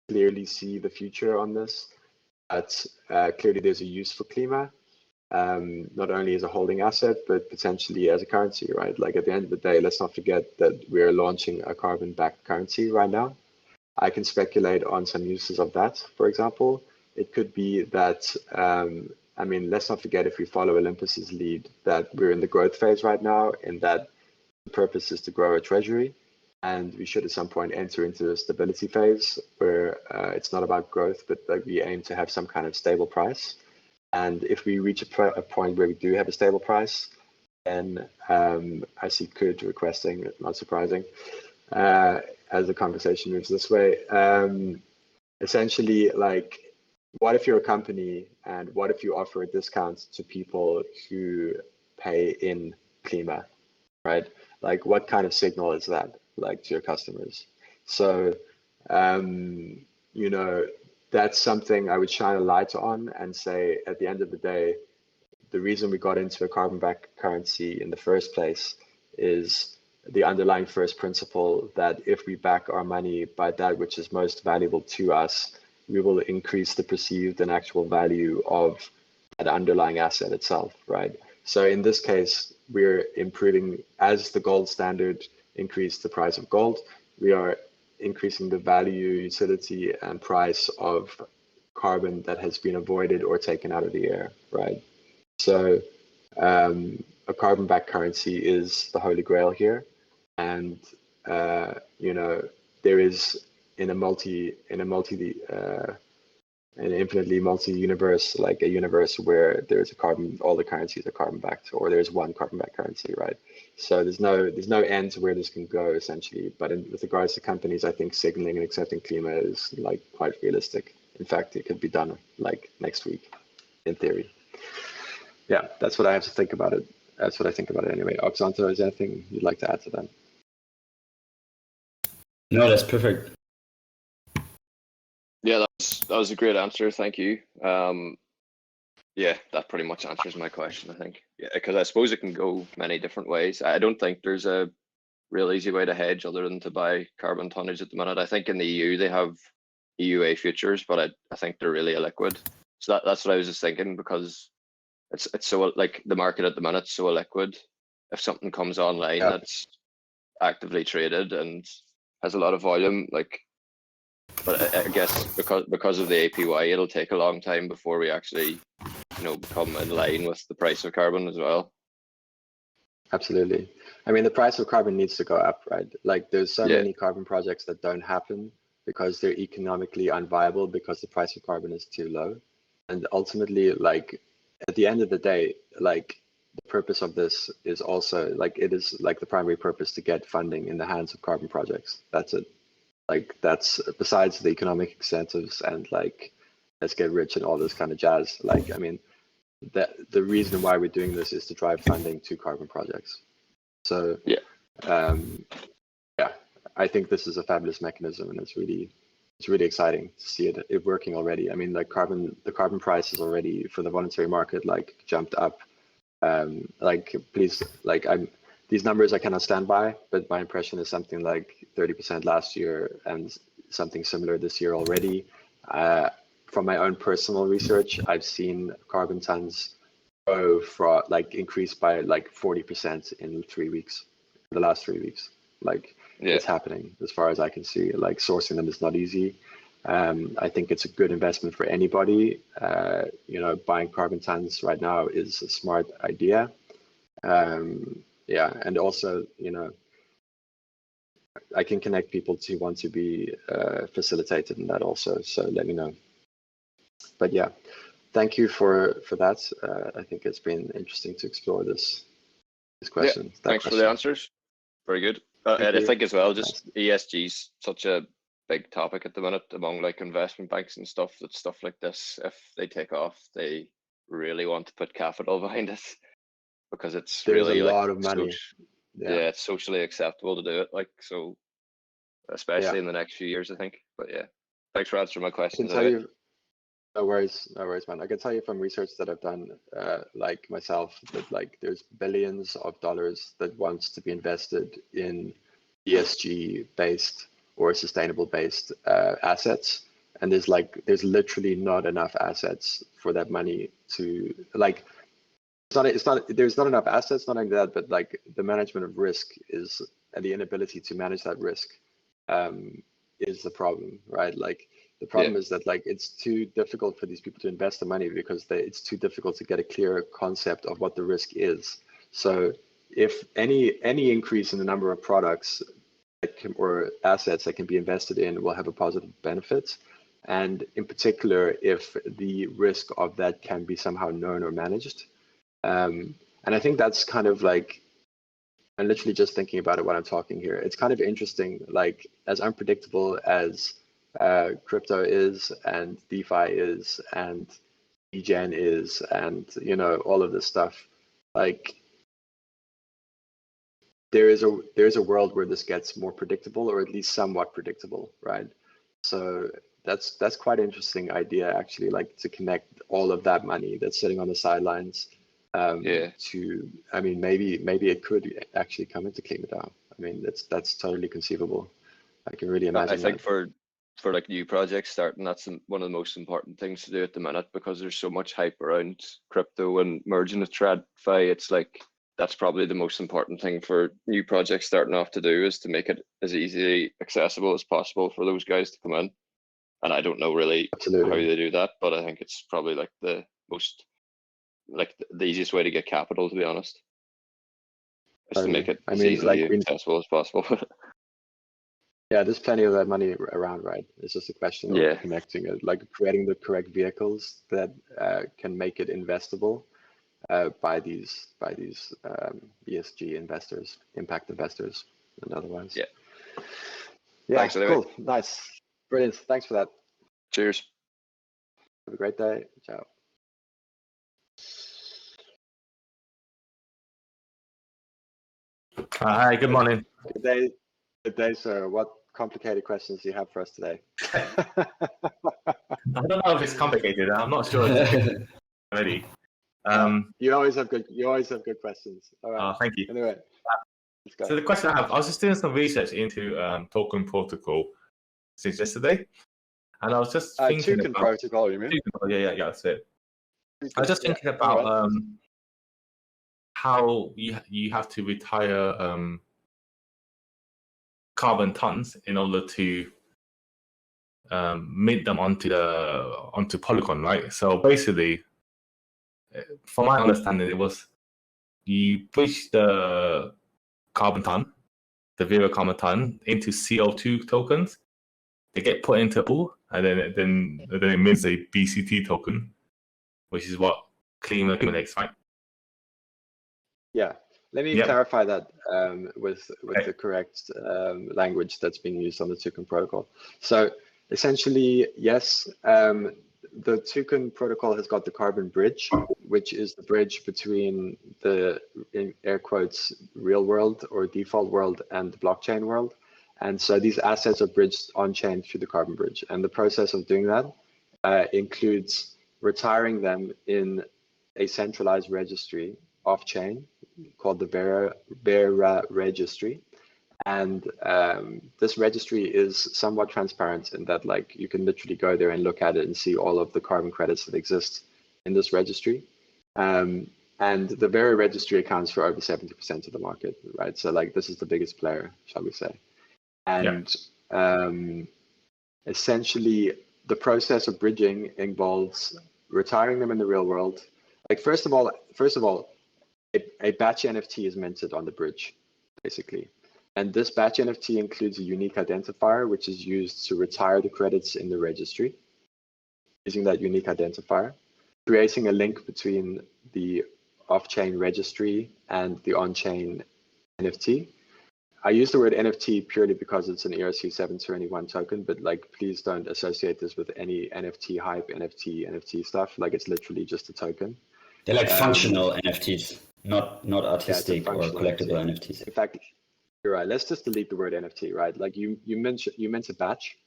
clearly see the future on this, but clearly there's a use for Klima, not only as a holding asset, but potentially as a currency, right? Like, at the end of the day, let's not forget that we're launching a carbon-backed currency right now. I can speculate on some uses of that. For example, it could be that, I mean, let's not forget, if we follow Olympus's lead, that we're in the growth phase right now, and that the purpose is to grow a treasury. And we should at some point enter into a stability phase where it's not about growth, but like we aim to have some kind of stable price. And if we reach a point where we do have a stable price, then I see Kurt requesting, not surprising, as the conversation moves this way. Essentially, like, what if you're a company and what if you offer a discount to people who pay in Klima, right? Like, what kind of signal is that, like, to your customers? So, you know, that's something I would shine a light on and say, at the end of the day, the reason we got into a carbon-backed currency in the first place is the underlying first principle that if we back our money by that which is most valuable to us, we will increase the perceived and actual value of that underlying asset itself, right? So in this case, we're improving, as the gold standard increased the price of gold, we are increasing the value, utility, and price of carbon that has been avoided or taken out of the air, right? So a carbon-backed currency is the holy grail here, and you know, there is in a multi an infinitely multi-universe, like a universe where there's a carbon, all the currencies are carbon backed, or there's one carbon backed currency, right? So there's no end to where this can go essentially. But with regards to companies, I think signaling and accepting Klima is like quite realistic. In fact, it could be done like next week, in theory. Yeah, that's what I have to think about it. That's what I think about it anyway. Oxanto, is there anything you'd like to add to that? No, that's perfect. Yeah, that was a great answer. Thank you. Yeah, that pretty much answers my question, I think. Yeah, because I suppose it can go many different ways. I don't think there's a real easy way to hedge other than to buy carbon tonnage at the minute. I think in the EU they have EUA futures, but I think they're really illiquid. So that's what I was just thinking, because it's so, like, the market at the minute is so illiquid. If something comes online that's actively traded and has a lot of volume, like, but I guess because of the APY, it'll take a long time before we actually, become in line with the price of carbon as well. Absolutely. I mean, the price of carbon needs to go up, right? Like, there's so many carbon projects that don't happen because they're economically unviable because the price of carbon is too low. And ultimately, like, at the end of the day, like, the purpose of this is also, like, it is like the primary purpose to get funding in the hands of carbon projects. That's it. Like, that's besides the economic incentives and like, let's get rich and all this kind of jazz. Like, I mean, the reason why we're doing this is to drive funding to carbon projects. So I think this is a fabulous mechanism, and it's really exciting to see it working already. I mean, like, the carbon price is already, for the voluntary market, like, jumped up. Like, please, like, these numbers I cannot stand by, but my impression is something like 30% last year and something similar this year already. From my own personal research, I've seen carbon tons go for, like, increase by like 40% in 3 weeks, the last 3 weeks. Like, it's happening as far as I can see. Like, sourcing them is not easy. I think it's a good investment for anybody. Buying carbon tons right now is a smart idea. And also, I can connect people to want to be facilitated in that also. So let me know. But yeah, thank you for that. I think it's been interesting to explore this question. Yeah, thanks for the answers. Very good. And I think as well, just ESG is such a big topic at the minute among, like, investment banks and stuff. That stuff like this, if they take off, they really want to put capital behind it, because it's really a lot of money. It's socially acceptable to do it, like, so, especially in the next few years, I think. But yeah, thanks for answering my questions. No worries, man. I can tell you from research that I've done, like myself, that, like, there's billions of dollars that wants to be invested in ESG based or sustainable based assets, and there's literally not enough assets for that money to, like, there's not enough assets, not only that, but, like, the management of risk is, and the inability to manage that risk is the problem, right? Like, the problem is that, like, it's too difficult for these people to invest the money because it's too difficult to get a clear concept of what the risk is. So if any increase in the number of products or assets that can be invested in will have a positive benefit, and in particular, if the risk of that can be somehow known or managed. And I think that's kind of like, I'm literally just thinking about it while I'm talking here. It's kind of interesting, like, as unpredictable as crypto is, and DeFi is, and degen is, and all of this stuff. Like, there is a world where this gets more predictable, or at least somewhat predictable, right? So that's quite an interesting idea, actually, like, to connect all of that money that's sitting on the sidelines to, I mean, maybe it could actually come into KlimaDAO. I mean, that's totally conceivable. I can really imagine. I think for like new projects starting, that's one of the most important things to do at the minute, because there's so much hype around crypto and merging with TradFi. It's like, that's probably the most important thing for new projects starting off to do, is to make it as easily accessible as possible for those guys to come in. And I don't know really how they do that, but I think it's probably like the most, like, the easiest way to get capital, to be honest, is to make it as easily accessible as possible. Yeah, there's plenty of that money around, right? It's just a question of connecting it, like creating the correct vehicles that can make it investable by these ESG investors, impact investors, and otherwise. Yeah. Yeah. Thanks, anyway. Cool. Nice. Brilliant. Thanks for that. Cheers. Have a great day. Ciao. Hi, good morning. Good day. Good day, sir. What complicated questions do you have for us today? I don't know if it's complicated. I'm not sure already. You always have good questions. All right. Thank you. Anyway, let's go. So the question I have, I was just doing some research into token protocol since yesterday, and I was just thinking token about protocol. You mean? Yeah, that's it. I was just thinking about how you have to retire carbon tons in order to mint them onto Polygon, right? So basically, from my understanding, it was you push the carbon ton, the zero carbon ton, into CO2 tokens. They get put into a pool, and then it mints a BCT token, which is what Klima accumulates, right? Yeah. Let me clarify that with the correct language that's being used on the token protocol. So essentially, yes, the token protocol has got the carbon bridge, which is the bridge between the, in air quotes, real world or default world and the blockchain world. And so these assets are bridged on-chain through the carbon bridge. And the process of doing that includes retiring them in a centralized registry off-chain called the Vera registry. And this registry is somewhat transparent in that, like, you can literally go there and look at it and see all of the carbon credits that exist in this registry. And the Vera registry accounts for over 70% of the market, right? So like, this is the biggest player, shall we say. And essentially, the process of bridging involves retiring them in the real world. Like, first of all, a batch NFT is minted on the bridge, basically. And this batch NFT includes a unique identifier, which is used to retire the credits in the registry. Using that unique identifier, creating a link between the off-chain registry and the on-chain NFT. I use the word NFT purely because it's an ERC 721 token, but like, please don't associate this with any NFT hype, NFT stuff. Like, it's literally just a token. They're like functional NFTs, not artistic or collectible NFTs. In fact, you're right. Let's just delete the word NFT, right? Like, you meant a batch,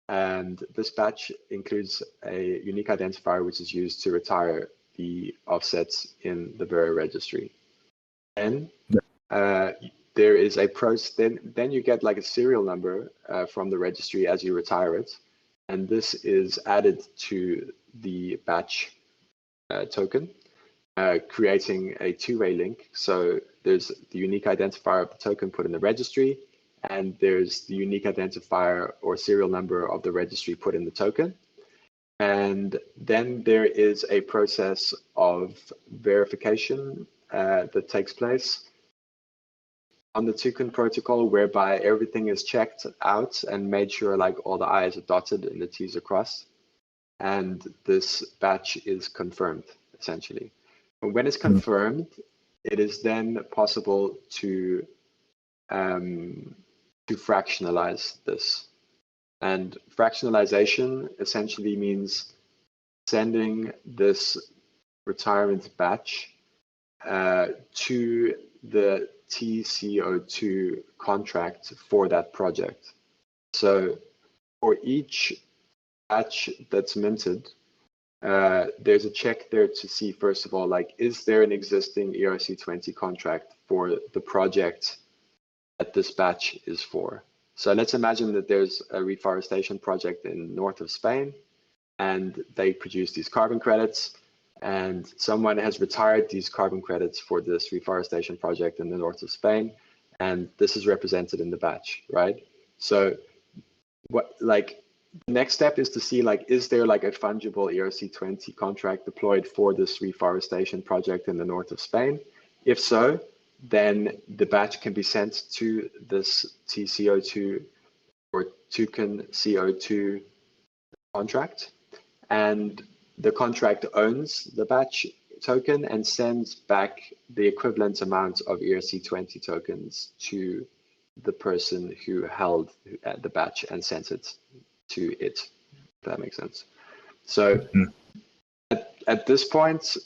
and this batch includes a unique identifier which is used to retire the offsets in the Vera registry. And there is a process. Then you get like a serial number from the registry as you retire it, and this is added to the batch token, creating a two-way link. So there's the unique identifier of the token put in the registry, and there's the unique identifier or serial number of the registry put in the token. And then there is a process of verification that takes place on the token protocol, whereby everything is checked out and made sure like all the I's are dotted and the T's are crossed. And this batch is confirmed, essentially. And when it's confirmed, it is then possible to fractionalize this. And fractionalization essentially means sending this retirement batch to the TCO2 contract for that project. So for each batch that's minted, there's a check there to see, first of all, like, is there an existing ERC20 contract for the project that this batch is for? So let's imagine that there's a reforestation project in north of Spain, and they produce these carbon credits, and someone has retired these carbon credits for this reforestation project in the north of Spain, and this is represented in the batch, right? So what, like, the next step is to see, like, is there like a fungible ERC20 contract deployed for this reforestation project in the north of Spain? If so, then the batch can be sent to this TCO2 or token CO2 contract, and the contract owns the batch token and sends back the equivalent amount of ERC20 tokens to the person who held the batch and sent it to it, if that makes sense. So at this point,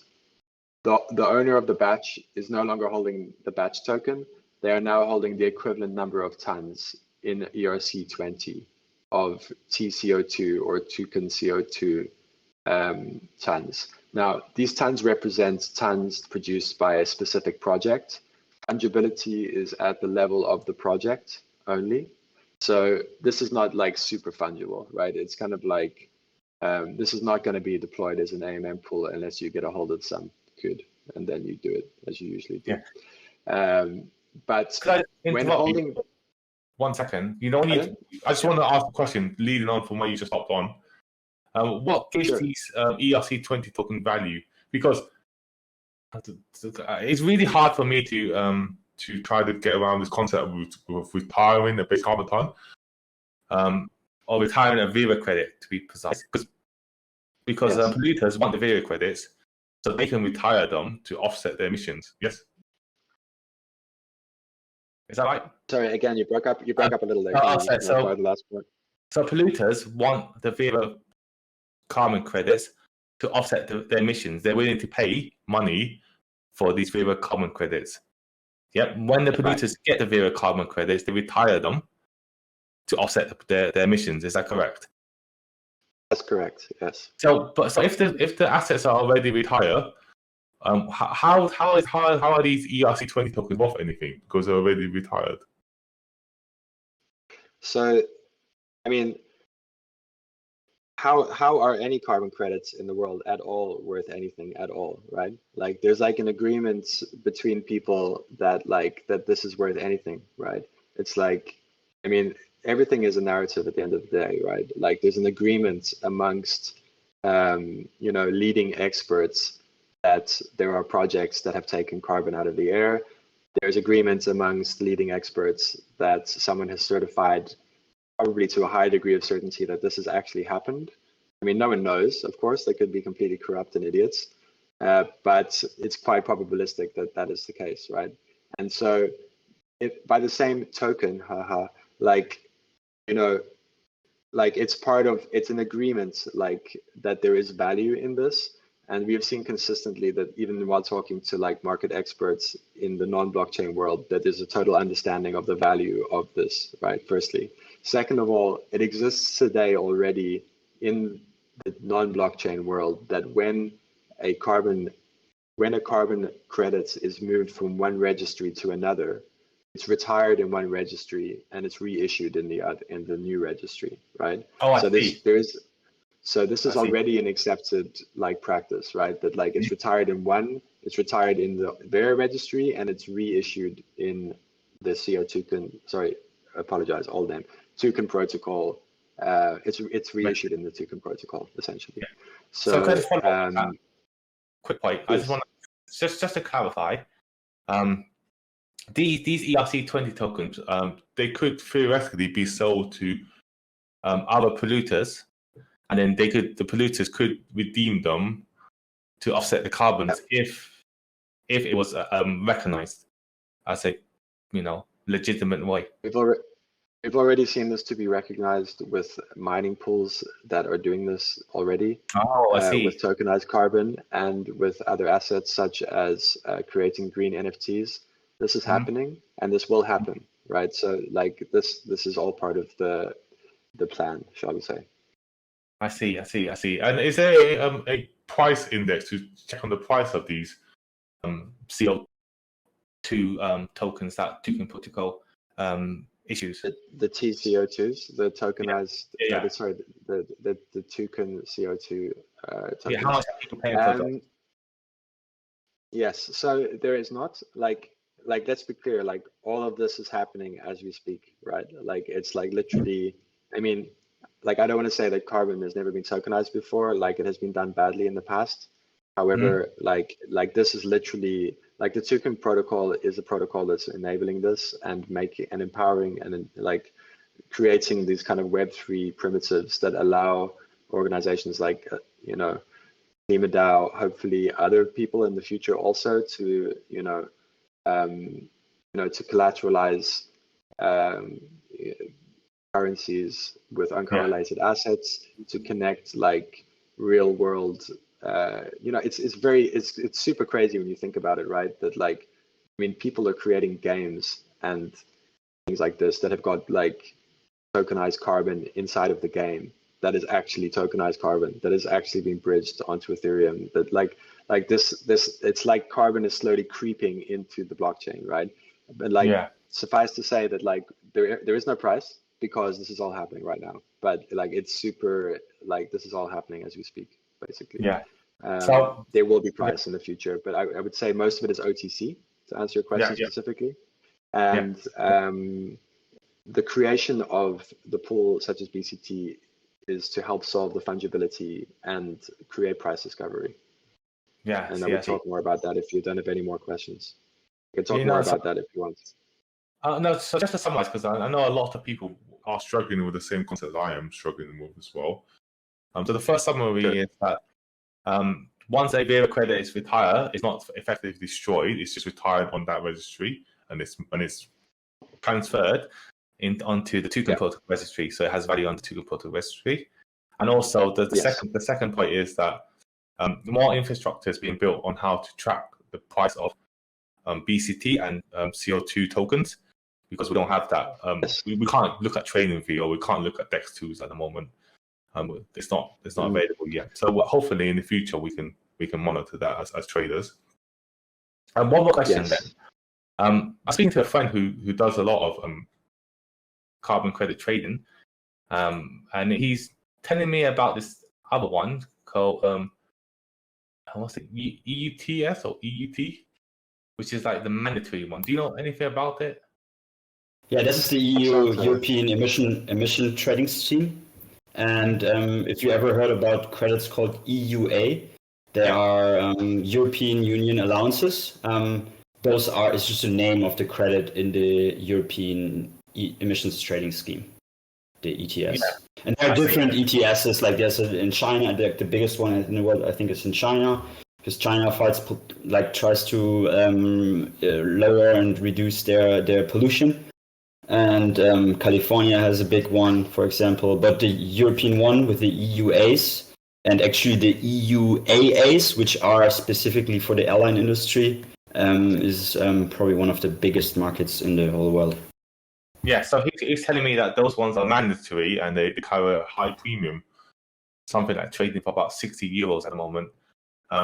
the owner of the batch is no longer holding the batch token. They are now holding the equivalent number of tons in ERC20 of TCO2 or token CO2 tons. Now, these tons represent tons produced by a specific project. Fungibility is at the level of the project only. So this is not like super fungible, right? It's kind of like, this is not going to be deployed as an AMM pool unless you get a hold of some code, and then you do it as you usually do. Yeah. But when holding... 1 second, you don't need. I just want to ask a question leading on from where you just hopped on. What gives these ERC20 token value? Because it's really hard for me to try to get around this concept of retiring a base carbon ton, or retiring a Vera credit, to be precise. Because polluters want the Vera credits, so they can retire them to offset their emissions. Yes. Is that right? Sorry, again, you broke up a little there. The last point. So polluters want the Vera carbon credits to offset their emissions. They're willing to pay money for these Vera carbon credits. Yep. When the polluters get the Vera carbon credits, they retire them to offset their emissions. Is that correct? That's correct. Yes. So if the assets are already retired, how are these ERC20 tokens worth anything because they're already retired? So, I mean, how are any carbon credits in the world at all worth anything at all, right? Like, there's like an agreement between people that this is worth anything, right? It's like, I mean, everything is a narrative at the end of the day, right? Like, there's an agreement amongst leading experts that there are projects that have taken carbon out of the air. There's agreements amongst leading experts that someone has certified, probably to a high degree of certainty, that this has actually happened. I mean, no one knows, of course, they could be completely corrupt and idiots, but it's quite probabilistic that that is the case, right? And so by the same token, it's an agreement, like, that there is value in this. And we have seen consistently that even while talking to like market experts in the non-blockchain world, that there's a total understanding of the value of this, right? Firstly. Second of all, it exists today already in the non-blockchain world that when a carbon credit is moved from one registry to another, it's retired in one registry and it's reissued in the new registry, right? So this is already an accepted like practice, right? That like it's retired in the Vera registry and it's reissued in the token protocol. It's reissued in the token protocol essentially. Yeah. So quick point. I just want just to clarify, these ERC20 tokens, they could theoretically be sold to other polluters. And then the polluters could redeem them to offset the carbons if it was recognized as a legitimate way. We've already seen this to be recognized with mining pools that are doing this already. Oh, I see. With tokenized carbon and with other assets such as creating green NFTs. This is happening and this will happen, right? So like this is all part of the plan, shall we say. I see. And is there a price index to check on the price of these CO2 tokens that token protocol issues? The TCO2s, the tokenized, the token CO2 tokens. Yeah, how much are people paying for those? Yes, so there is not like let's be clear, like all of this is happening as we speak, right? Like it's like literally, I mean, like, I don't want to say that carbon has never been tokenized before, like it has been done badly in the past. However, like this is literally, like the token protocol is a protocol that's enabling this and making and empowering and like creating these kind of Web3 primitives that allow organizations like, Klima DAO, hopefully other people in the future also to, to collateralize currencies with uncorrelated assets, to connect like real world. It's super crazy when you think about it, right? That like, I mean, people are creating games and things like this that have got like tokenized carbon inside of the game that is actually tokenized carbon that is actually being bridged onto Ethereum. That like this it's like carbon is slowly creeping into the blockchain, right? But like suffice to say that like there is no price because this is all happening right now. But like it's super like this is all happening as we speak, basically. Yeah. So there will be price in the future, but I would say most of it is OTC to answer your question specifically. And the creation of the pool such as BCT is to help solve the fungibility and create price discovery. Yeah. And I will talk more about that if you don't have any more questions. I can talk more about that if you want. No, so just to summarize, because I know a lot of people are struggling with the same concept I am struggling with as well. So the first summary is that once a Vera credit is retired, it's not effectively destroyed, it's just retired on that registry, and it's transferred onto the token protocol registry, so it has value on the token protocol registry. And also the second point is that more infrastructure is being built on how to track the price of BCT and CO2 tokens, because we don't have that. We can't look at trading fee, or we can't look at DEX2s at the moment. It's not available yet. So hopefully in the future we can monitor that as traders. And one more question then. I'm speaking to a friend who does a lot of carbon credit trading, and he's telling me about this other one called what's it, EUTS or EUT, which is like the mandatory one. Do you know anything about it? Yeah, this is the European emission trading scheme. And if you ever heard about credits called EUA, they are European Union allowances. It's just a name of the credit in the European emissions trading scheme, the ETS. Yeah. And there are different ETSs, like there's in China, the biggest one in the world, I think, is in China, because China tries to lower and reduce their pollution. And California has a big one, for example, but the European one with the EUAs and actually the EUAAs, which are specifically for the airline industry, is probably one of the biggest markets in the whole world. Yeah, so he's telling me that those ones are mandatory and they carry a high premium, something like trading for about 60 euros at the moment.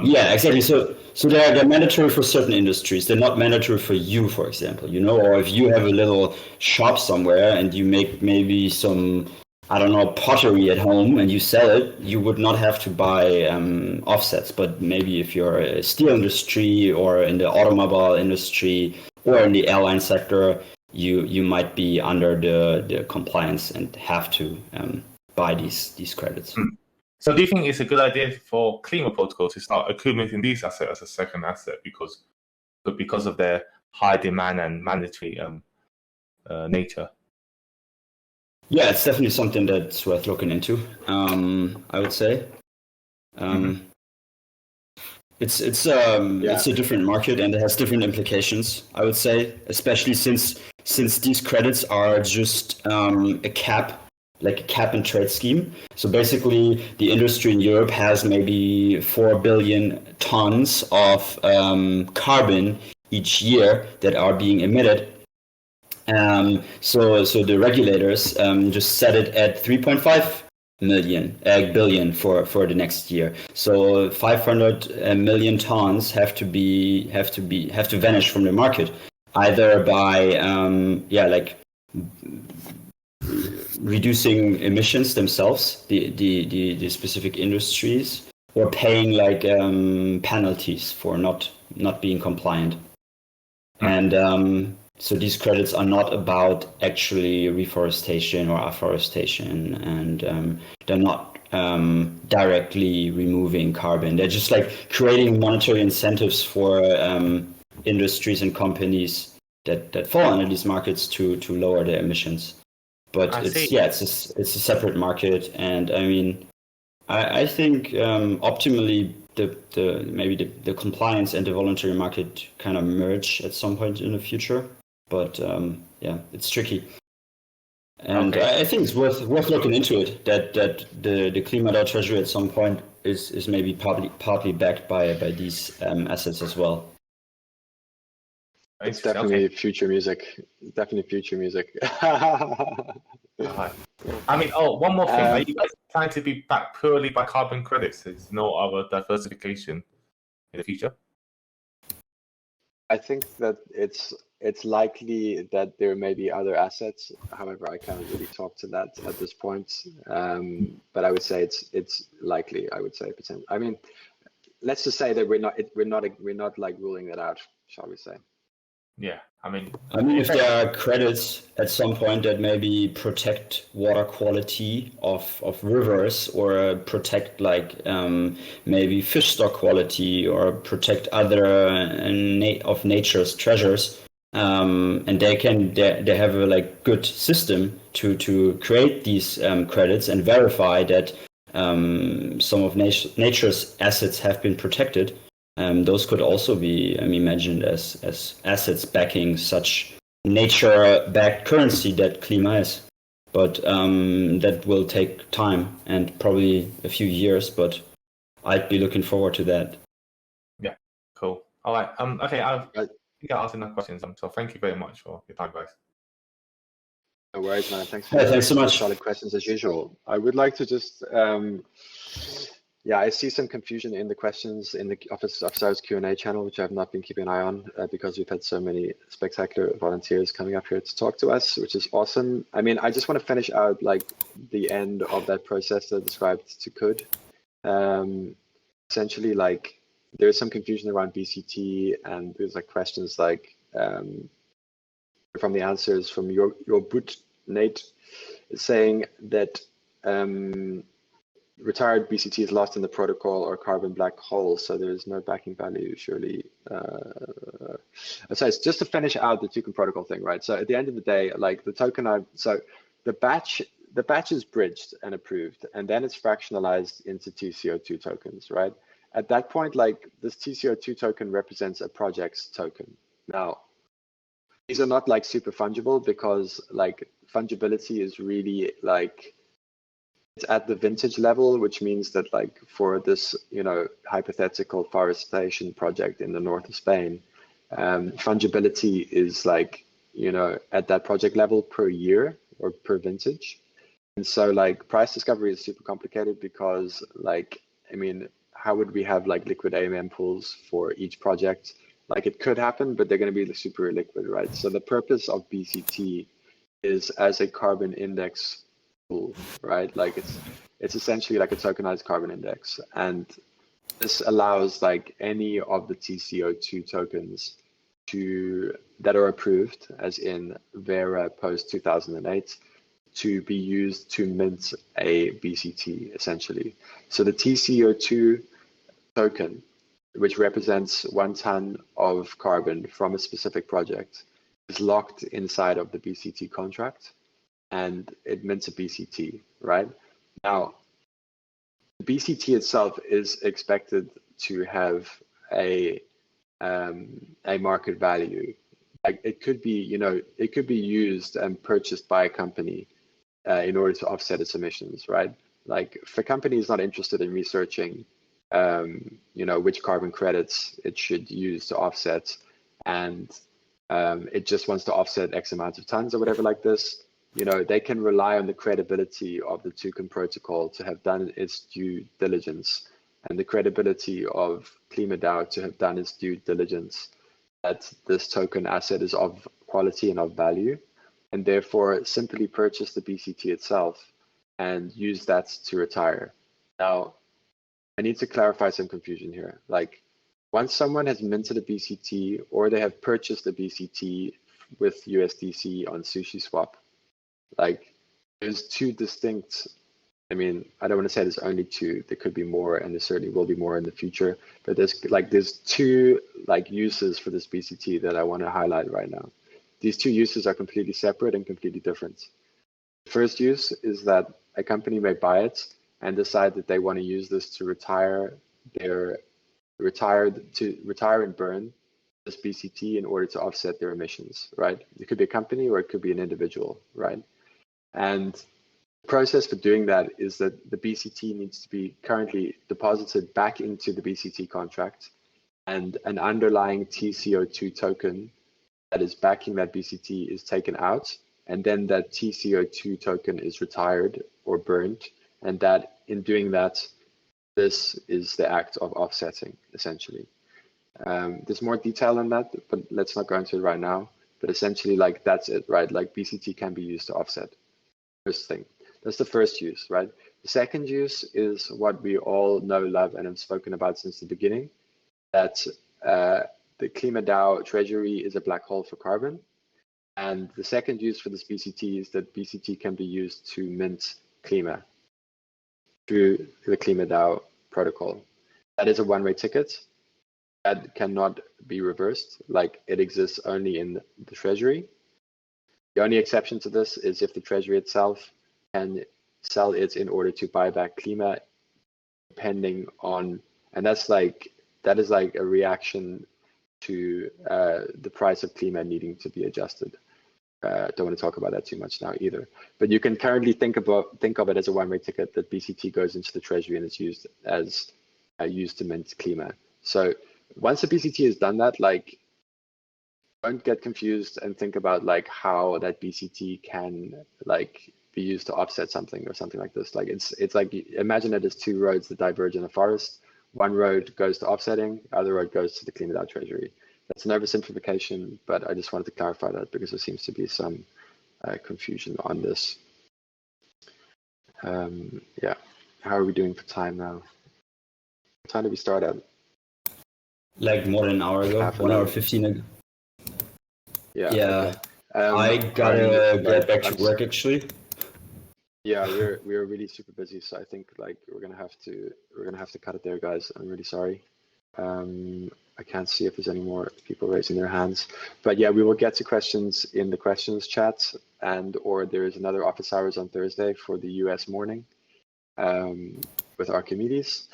Yeah, exactly. So they're mandatory for certain industries. They're not mandatory for you, for example, or if you have a little shop somewhere and you make maybe some, pottery at home and you sell it, you would not have to buy offsets. But maybe if you're a steel industry or in the automobile industry or in the airline sector, you might be under the compliance and have to buy these credits. So do you think it's a good idea for Klima Protocol to start accumulating these assets as a second asset because of their high demand and mandatory nature? Yeah, it's definitely something that's worth looking into, I would say. It's a different market and it has different implications, I would say, especially since these credits are just a cap and trade scheme. So basically the industry in Europe has maybe 4 billion tons of carbon each year that are being emitted. So the regulators just set it at 3.5 billion for the next year. So 500 million tons have to vanish from the market, either by reducing emissions themselves, the specific industries, or paying penalties for not being compliant. And so these credits are not about actually reforestation or afforestation, and they're not directly removing carbon. They're just creating monetary incentives for industries and companies that fall under these markets to lower their emissions. But I see. it's a separate market, and I mean, I think optimally the compliance and the voluntary market kind of merge at some point in the future. But yeah, it's tricky. And Okay. I think it's worth looking into it. That the KlimaDAO treasury at some point is maybe partly backed by these assets as well. It's Interesting. definitely Okay. future music. Definitely future music. Alright. I mean, oh, one more thing. Are you guys trying to be backed purely by carbon credits? There's no other diversification in the future? I think that it's likely that there may be other assets. However, I can't really talk to that at this point. But I would say it's likely. I would say percent. I mean, let's just say that we're not like ruling that out, shall we say? Yeah. I mean, if there are credits at some point that maybe protect water quality of rivers, or protect like maybe fish stock quality, or protect other of nature's treasures, and they have a like good system to create these credits and verify that some of nature's assets have been protected. Those could also be imagined as assets backing such nature-backed currency that Klima is. But that will take time and probably a few years, but I'd be looking forward to that. Yeah, cool. All right. Okay, I think I asked enough questions. So thank you very much for your time, guys. No worries, man. Thanks so much. Solid questions as usual. I would like to just yeah, I see some confusion in the questions in the Office of Stars Q&A channel, which I've not been keeping an eye on because we've had so many spectacular volunteers coming up here to talk to us, which is awesome. I mean, I just want to finish out like the end of that process that I described to Could. Essentially, like there's some confusion around BCT, and there's like questions like from the answers from your boot, Nate, saying that retired BCT is lost in the protocol or carbon black hole, so there is no backing value, surely. So it's just to finish out the token protocol thing, right? So at the end of the day, like the token, so the batch is bridged and approved, and then it's fractionalized into TCO2 tokens, right? At that point, like this TCO2 token represents a project's token. Now, these are not like super fungible because like fungibility is really like, it's at the vintage level, which means that like for this, hypothetical forestation project in the north of Spain, fungibility is like, at that project level per year or per vintage. And so like price discovery is super complicated because like, I mean, how would we have like liquid AMM pools for each project? Like it could happen, but they're going to be super illiquid, right? So the purpose of BCT is as a carbon index pool, right? Like it's essentially like a tokenized carbon index, and this allows like any of the TCO2 tokens that are approved, as in Vera post 2008, to be used to mint a BCT essentially. So the TCO2 token, which represents 1 ton of carbon from a specific project, is locked inside of the BCT contract, and it mints a BCT, right? Now, the BCT itself is expected to have a market value. Like it could be, it could be used and purchased by a company in order to offset its emissions, right? Like if a company is not interested in researching, which carbon credits it should use to offset, and it just wants to offset X amount of tons or whatever like this, they can rely on the credibility of the token protocol to have done its due diligence, and the credibility of KlimaDAO to have done its due diligence that this token asset is of quality and of value, and therefore simply purchase the BCT itself and use that to retire. Now, I need to clarify some confusion here. Like, once someone has minted a BCT or they have purchased a BCT with USDC on SushiSwap, like there's two distinct, I mean, I don't want to say there's only two, there could be more, and there certainly will be more in the future, but there's two like uses for this BCT that I want to highlight right now. These two uses are completely separate and completely different. First use is that a company may buy it and decide that they want to use this to retire and burn this BCT in order to offset their emissions, right? It could be a company or it could be an individual, right? And the process for doing that is that the BCT needs to be currently deposited back into the BCT contract, and an underlying TCO2 token that is backing that BCT is taken out, and then that TCO2 token is retired or burned, and that in doing that, this is the act of offsetting, essentially. There's more detail on that, but let's not go into it right now. But essentially, like, that's it, right? Like, BCT can be used to offset. First thing. That's the first use, right? The second use is what we all know, love, and have spoken about since the beginning, that the KlimaDAO treasury is a black hole for carbon. And the second use for this BCT is that BCT can be used to mint Klima through the KlimaDAO protocol. That is a one-way ticket that cannot be reversed. Like, it exists only in the treasury. The only exception to this is if the treasury itself can sell it in order to buy back Klima, depending on, and that is like a reaction to the price of Klima needing to be adjusted. Don't want to talk about that too much now either. But you can currently think of it as a one-way ticket that BCT goes into the treasury and it's used to mint Klima. So once the BCT has done that, like, don't get confused and think about like how that BCT can like be used to offset something or something like this. Like, it's like, imagine it as two roads that diverge in a forest. One road goes to offsetting, the other road goes to the KlimaDAO treasury. That's an oversimplification, but I just wanted to clarify that because there seems to be some confusion on this. Yeah, how are we doing for time now? What time did we start at? Like more than an hour ago, 1 hour 15 ago. Yeah. Okay. I gotta get back to work actually. Yeah, we're really super busy, so I think like we're gonna have to cut it there, guys. I'm really sorry. I can't see if there's any more people raising their hands, but yeah, we will get to questions in the questions chat, or there is another office hours on Thursday for the US morning with Archimedes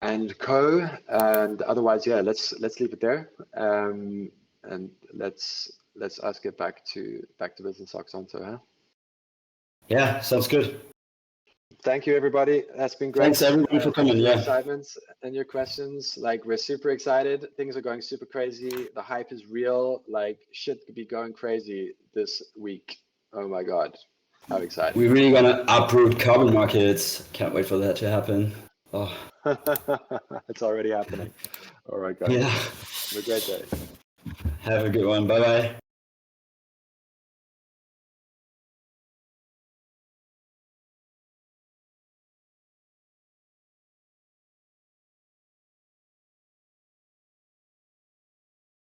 and co. And otherwise, yeah, let's leave it there, and let's us get back to business, Oxonto, huh? Yeah, sounds good. Thank you, everybody. That's been great. Thanks everyone for coming. Your Yeah. excitements and your questions. Like, we're super excited. Things are going super crazy. The hype is real. Like, shit could be going crazy this week. Oh my God. How exciting. We're really gonna uproot carbon markets. Can't wait for that to happen. Oh. It's already happening. All right, guys. Yeah. Have a great day. Have a good one. Bye-bye.